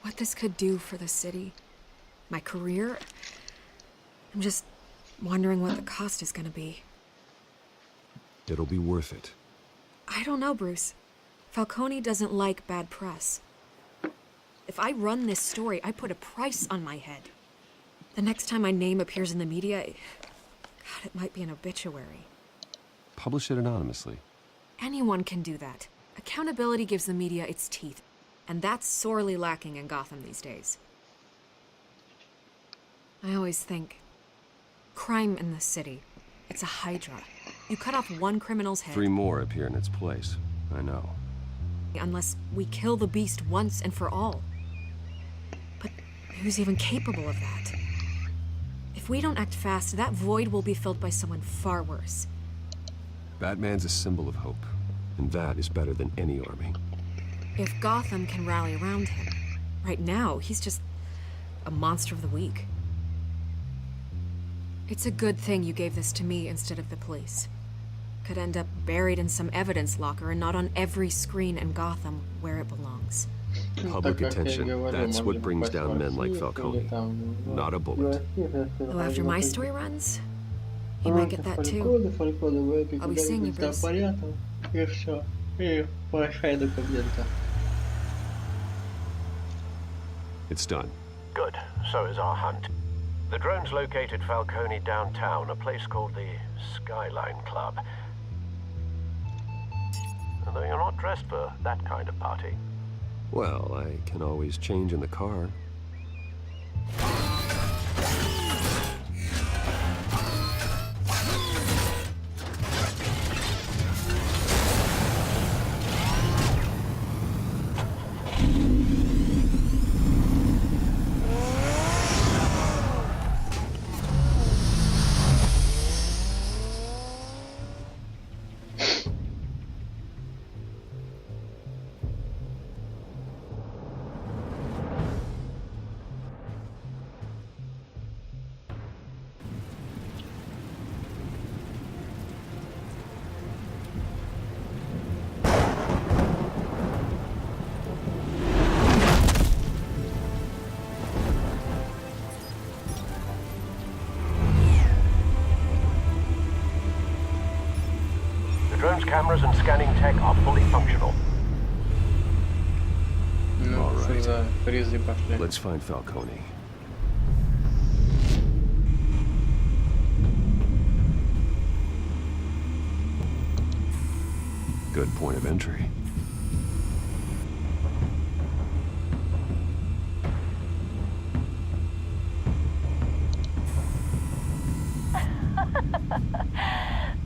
What this could do for the city, my career, I'm just wondering what the cost is gonna be. It'll be worth it. I don't know, Bruce. Falcone doesn't like bad press. If I run this story, I put a price on my head. The next time my name appears in the media, God, it might be an obituary. Publish it anonymously. Anyone can do that. Accountability gives the media its teeth, and that's sorely lacking in Gotham these days. I always think, crime in the city, it's a hydra. You cut off one criminal's head. 3 more appear in its place. I know. Unless we kill the beast once and for all. But who's even capable of that? If we don't act fast, that void will be filled by someone far worse. Batman's a symbol of hope, and that is better than any army. If Gotham can rally around him, right now, he's just a monster of the week. It's a good thing you gave this to me instead of the police. Could end up buried in some evidence locker and not on every screen in Gotham where it belongs. Public attention, that's what brings down men like Falcone. Not a bullet. Though after my story runs, you might get that too. I'll be seeing you, Bruce. It's done. Good. So is our hunt. The drones located Falcone downtown, a place called the Skyline Club. Although you're not dressed for that kind of party. Well, I can always change in the car. Drone's cameras and scanning tech are fully functional. Кажется, за фризы пошли. Let's find Falcone. Good point of entry.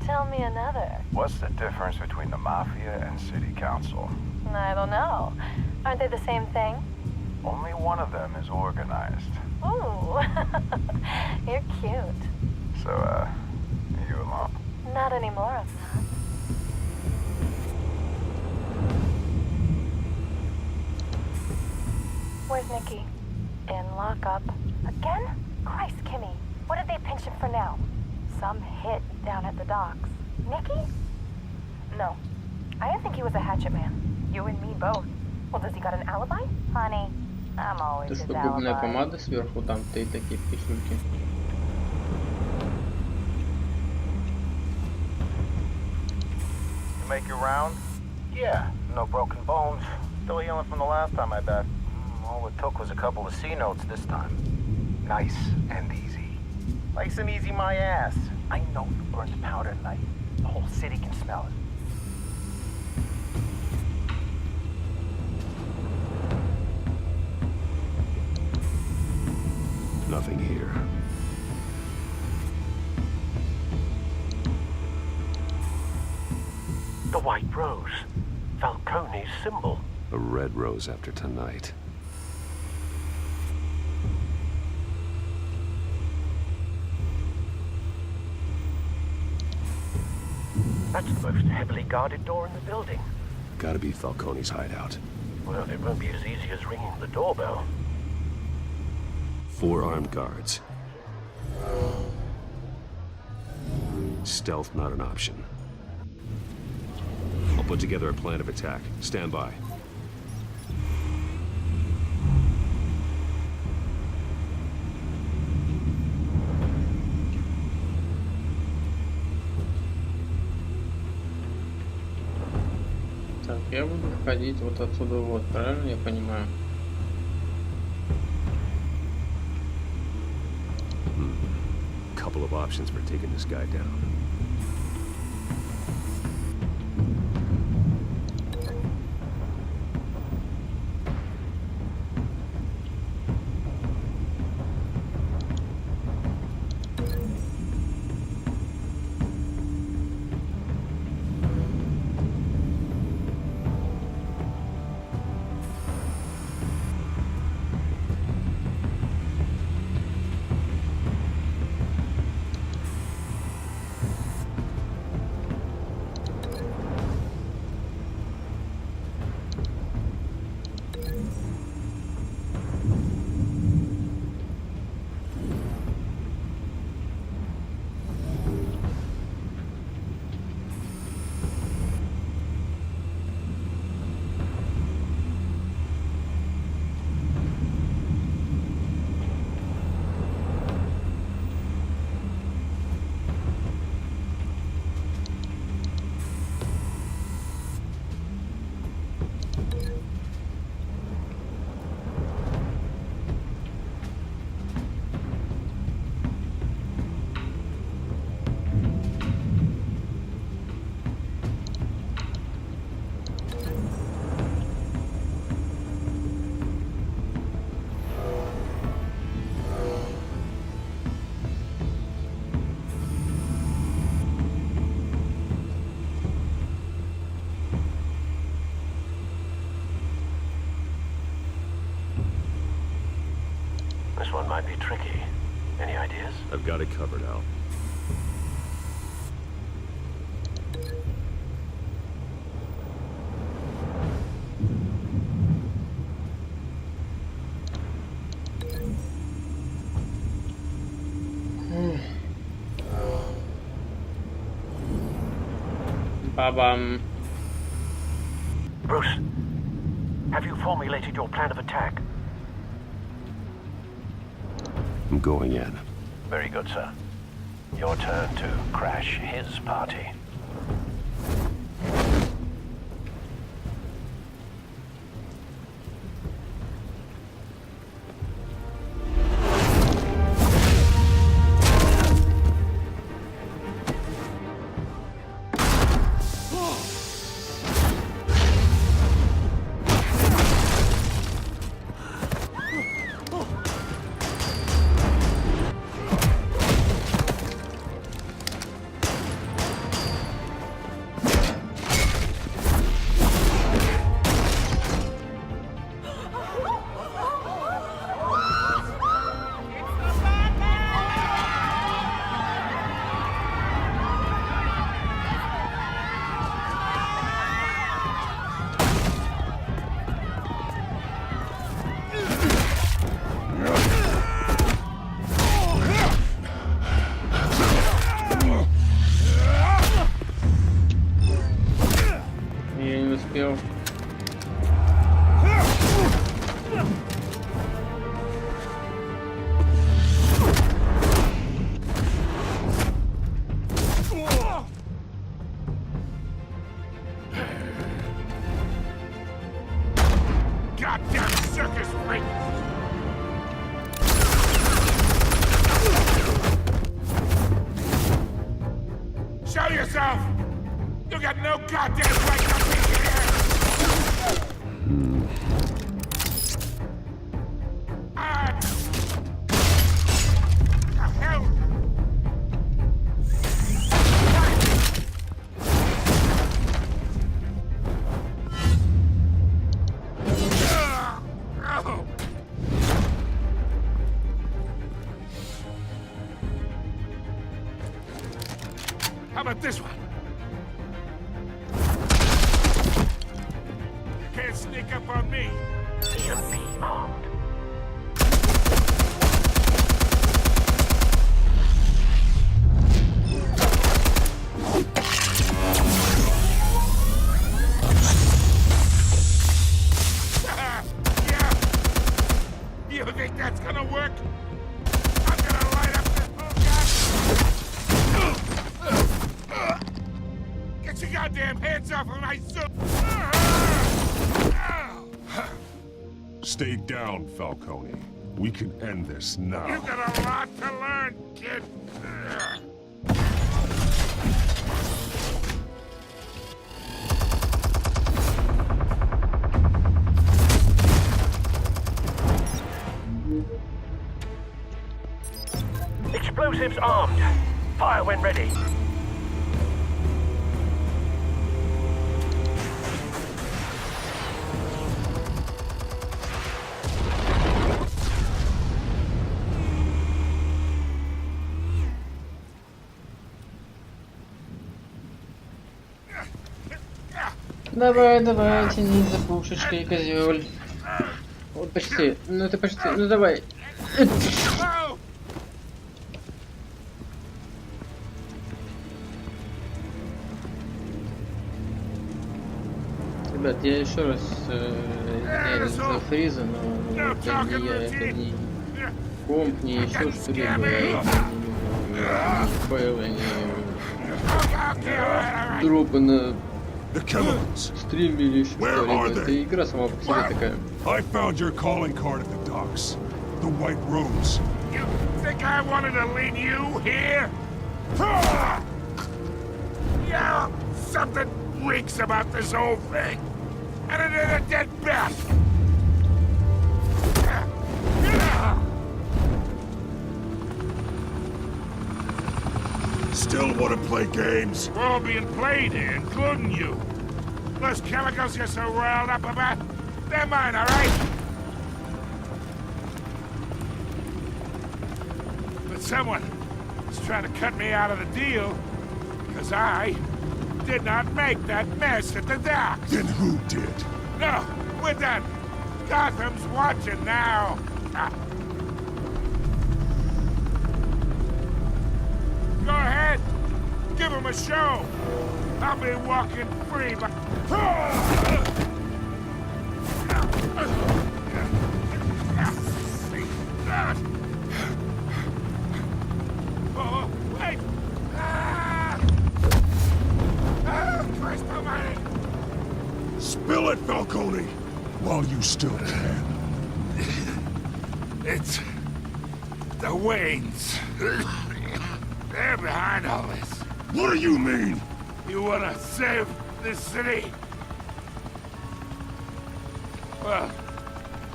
Tell me another. What's the difference between the Mafia and City Council? I don't know. Aren't they the same thing? Only one of them is organized. Ooh, you're cute. So, you alone? Not anymore, I'm not. Where's Nikki? In lockup. Again? Christ, Kimmy. What did they pinch him for now? Some hit down at the docks. Nikki? No. I didn't think he was a hatchet man. You and me both. Well, does he got an alibi? Honey, I'm always То, his что губная alibi. помада сверху, там ты такие писюльки. You make your round? Yeah, no broken bones. Still healing from the last time, I bet. All it took was a couple of C notes this time. Nice and easy. Nice and easy, my ass. I know you burned powder tonight. The whole city can smell it. Nothing here. The white rose. Falcone's symbol. A red rose after tonight. That's the most heavily guarded door in the building. Gotta be Falcone's hideout. Well, it won't be as easy as ringing the doorbell. 4 armed guards. Stealth not an option. I'll put together a plan of attack. Stand by. Так, я буду входить вот отсюда вот, правильно я понимаю? Couple of options for taking this guy down. This one might be tricky. Any ideas? I've got it covered, Al. Ba-bam. Bruce, have you formulated your plan of attack? I'm going in. Very good, sir. Your turn to crash his party. Я не успел. Goddamn circus freak! Show yourself! You got no goddamn right to be here! Ah! The hell? Oh. How about this one? Can't sneak up on me. EMP armed. Yeah. You think that's gonna work? I'm gonna light up this bullshit. Get your goddamn hands off of my suit! Stay down, Falcone. We can end this now. You got a lot to learn, kid. Explosives armed. Fire when ready. Давай, давай, тяни за пушечкой, козёль. Вот почти. Ну ты почти. Ну давай. Ребят, я еще раз извиняюсь за фриза, но это не я, это не комп, не еще что-либо, не файлы, не дропы на стриме или еще что-либо. Это игра сама по себе такая. I found your calling card at the docks. The White Rose. You think I wanted to lead you here? Yeah, something reeks about this whole thing. And it is a dead bat. Still want to play games? We're all being played here, including you. Those chemicals you're so riled up about, they're mine, all right? But someone is trying to cut me out of the deal because I did not make that mess at the docks. Then who did? No, we're done. Gotham's watching now. Go ahead. Give him a show. I'll be walking free, but... Oh, wait! Christ almighty! Spill it, Falcone, while you still can. It's... the Waynes. They're behind all this. What do you mean? You wanna save this city? Well,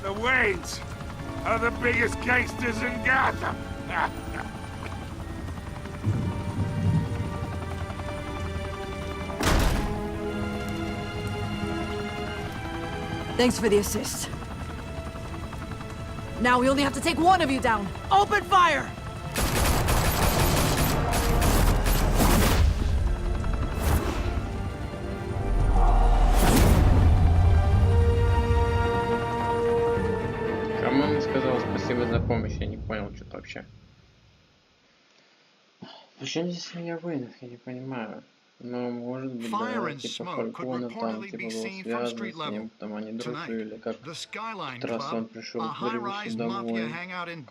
the Waynes, are the biggest gangsters in Gotham. Thanks for the assist. Now we only have to take one of you down. Open fire! Кому он сказал спасибо за помощь? Я не понял что-то вообще. Причем здесь семья воинов? Я не понимаю. Но может быть, да, типа Фалькона там, типа был связан с ним, там они дружили, как в тот раз он пришел к Брюсу домой, к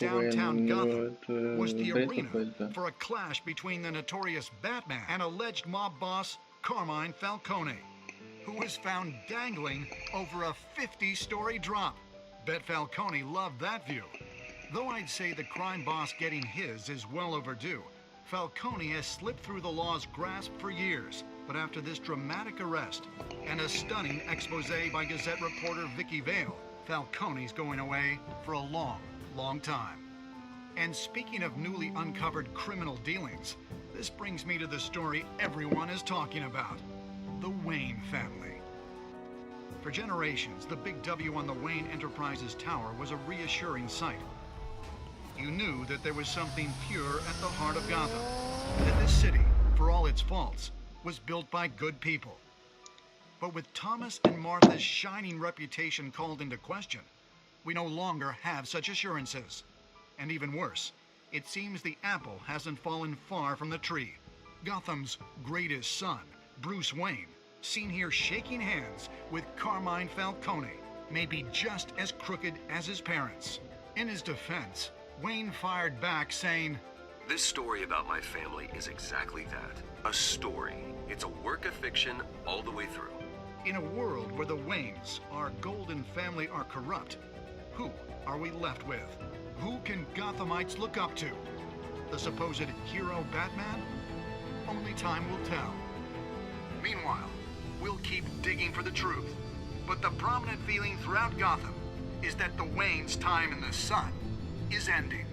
военному, это бред какой-то. For a clash between the notorious Batman and alleged mob boss Carmine Falcone, who was found dangling over a 50-story drop. Bet Falcone loved that view. Though I'd say the crime boss getting his is well overdue, Falcone has slipped through the law's grasp for years, but after this dramatic arrest and a stunning expose by Gazette reporter Vicky Vale, Falcone's going away for a long, long time. And speaking of newly uncovered criminal dealings, this brings me to the story everyone is talking about, the Wayne family. For generations, the big W on the Wayne Enterprises tower was a reassuring sight. You knew that there was something pure at the heart of Gotham, that this city, for all its faults, was built by good people. But with Thomas and Martha's shining reputation called into question, we no longer have such assurances. And even worse, it seems the apple hasn't fallen far from the tree. Gotham's greatest son, Bruce Wayne, seen here shaking hands with Carmine Falcone, may be just as crooked as his parents. In his defense, Wayne fired back saying, This story about my family is exactly that. A story. It's a work of fiction all the way through. In a world where the Waynes, our golden family, are corrupt, who are we left with? Who can Gothamites look up to? The supposed hero Batman? Only time will tell. Meanwhile, we'll keep digging for the truth. But the prominent feeling throughout Gotham is that the Waynes' time in the sun is ending.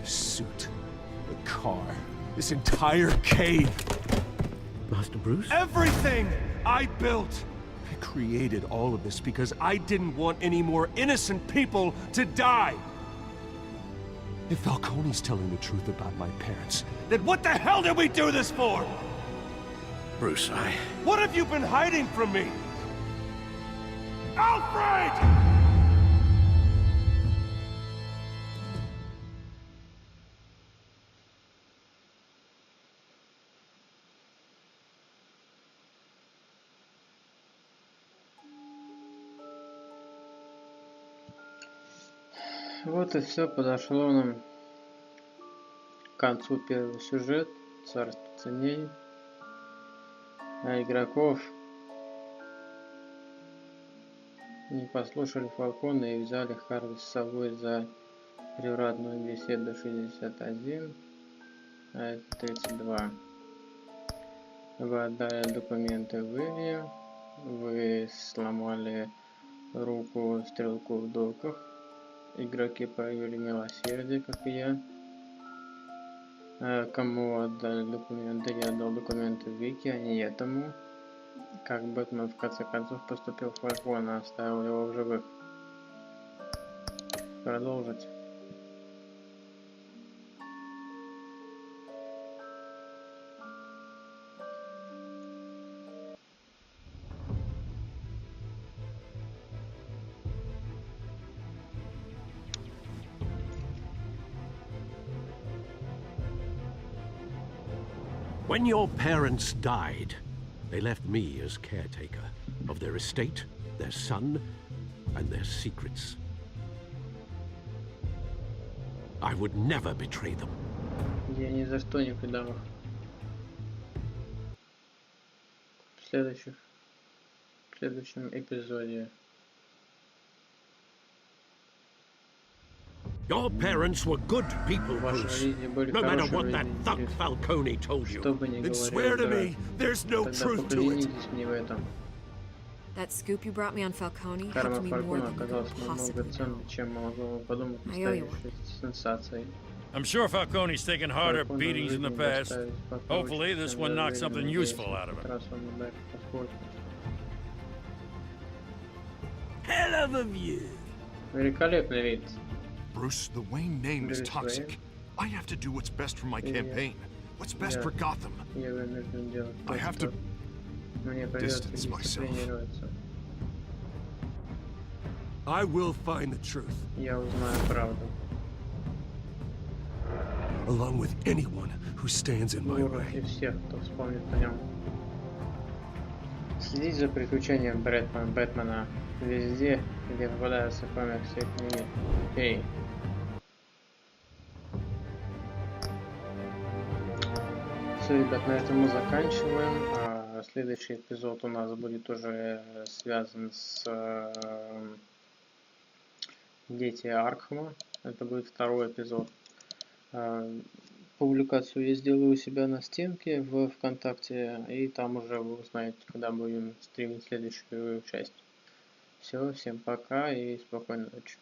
The suit, the car, this entire cave. Master Bruce? Everything I built! I created all of this because I didn't want any more innocent people to die! If Falcone's telling the truth about my parents, then what the hell did we do this for? Bruce, What have you been hiding from me? Alfred! Вот и все, подошло нам к концу первый сюжет, царство теней, а игроков не послушали Фалкона и взяли Харви с собой за привратную беседу 61, а это 32. Вы отдали документы Вилли, вы сломали руку стрелку в доках, игроки проявили милосердие, как и я. Кому отдали документы? Я отдал документы Вики, а не этому. Как Бэтмен в конце концов поступил Фалькона, оставил его в живых. Продолжить. When your parents died, they left me as caretaker of their estate, their son, and their secrets. I would never betray them. Я ни за что не предам их. В следующем эпизоде. Your parents were good people, Ваши Bruce. родители были No matter хорошими what that людьми, thug Falcone told you. что бы ни Then говорил, swear to да. me there's no Тогда truth to it. поклянитесь мне в этом. That scoop you brought me on Falcone Карма helped me more Фалькона than you could оказалась намного possibly know. ценнее, чем могло подумать I owe you настоящей сенсацией. I'm sure Falcone's taken harder Фалькона beatings in the жизни past. доставить покровищ, Hopefully, this чем one knocks доверие, something надеюсь, useful out of в этот him. раз он ударит Господь. Hell of a view. Великолепный вид. Bruce, the Wayne name is toxic. I have to do what's best for my campaign. What's best for Gotham. Я вынужден делать I то, have что to мне придется distance myself. дисциплинироваться. I will find the truth, Я узнаю правду. along with anyone who stands in my Город way. и всех, кто вспомнит о нем. Следить за приключением Бэтмена везде, где попадаются комиксы и книги. Эй. Все, ребят, на этом мы заканчиваем. Следующий эпизод у нас будет уже связан с Дети Аркхема. Это будет второй эпизод. Публикацию я сделаю у себя на стенке в ВКонтакте, и там уже вы узнаете, когда будем стримить следующую часть. Все, всем пока и спокойной ночи.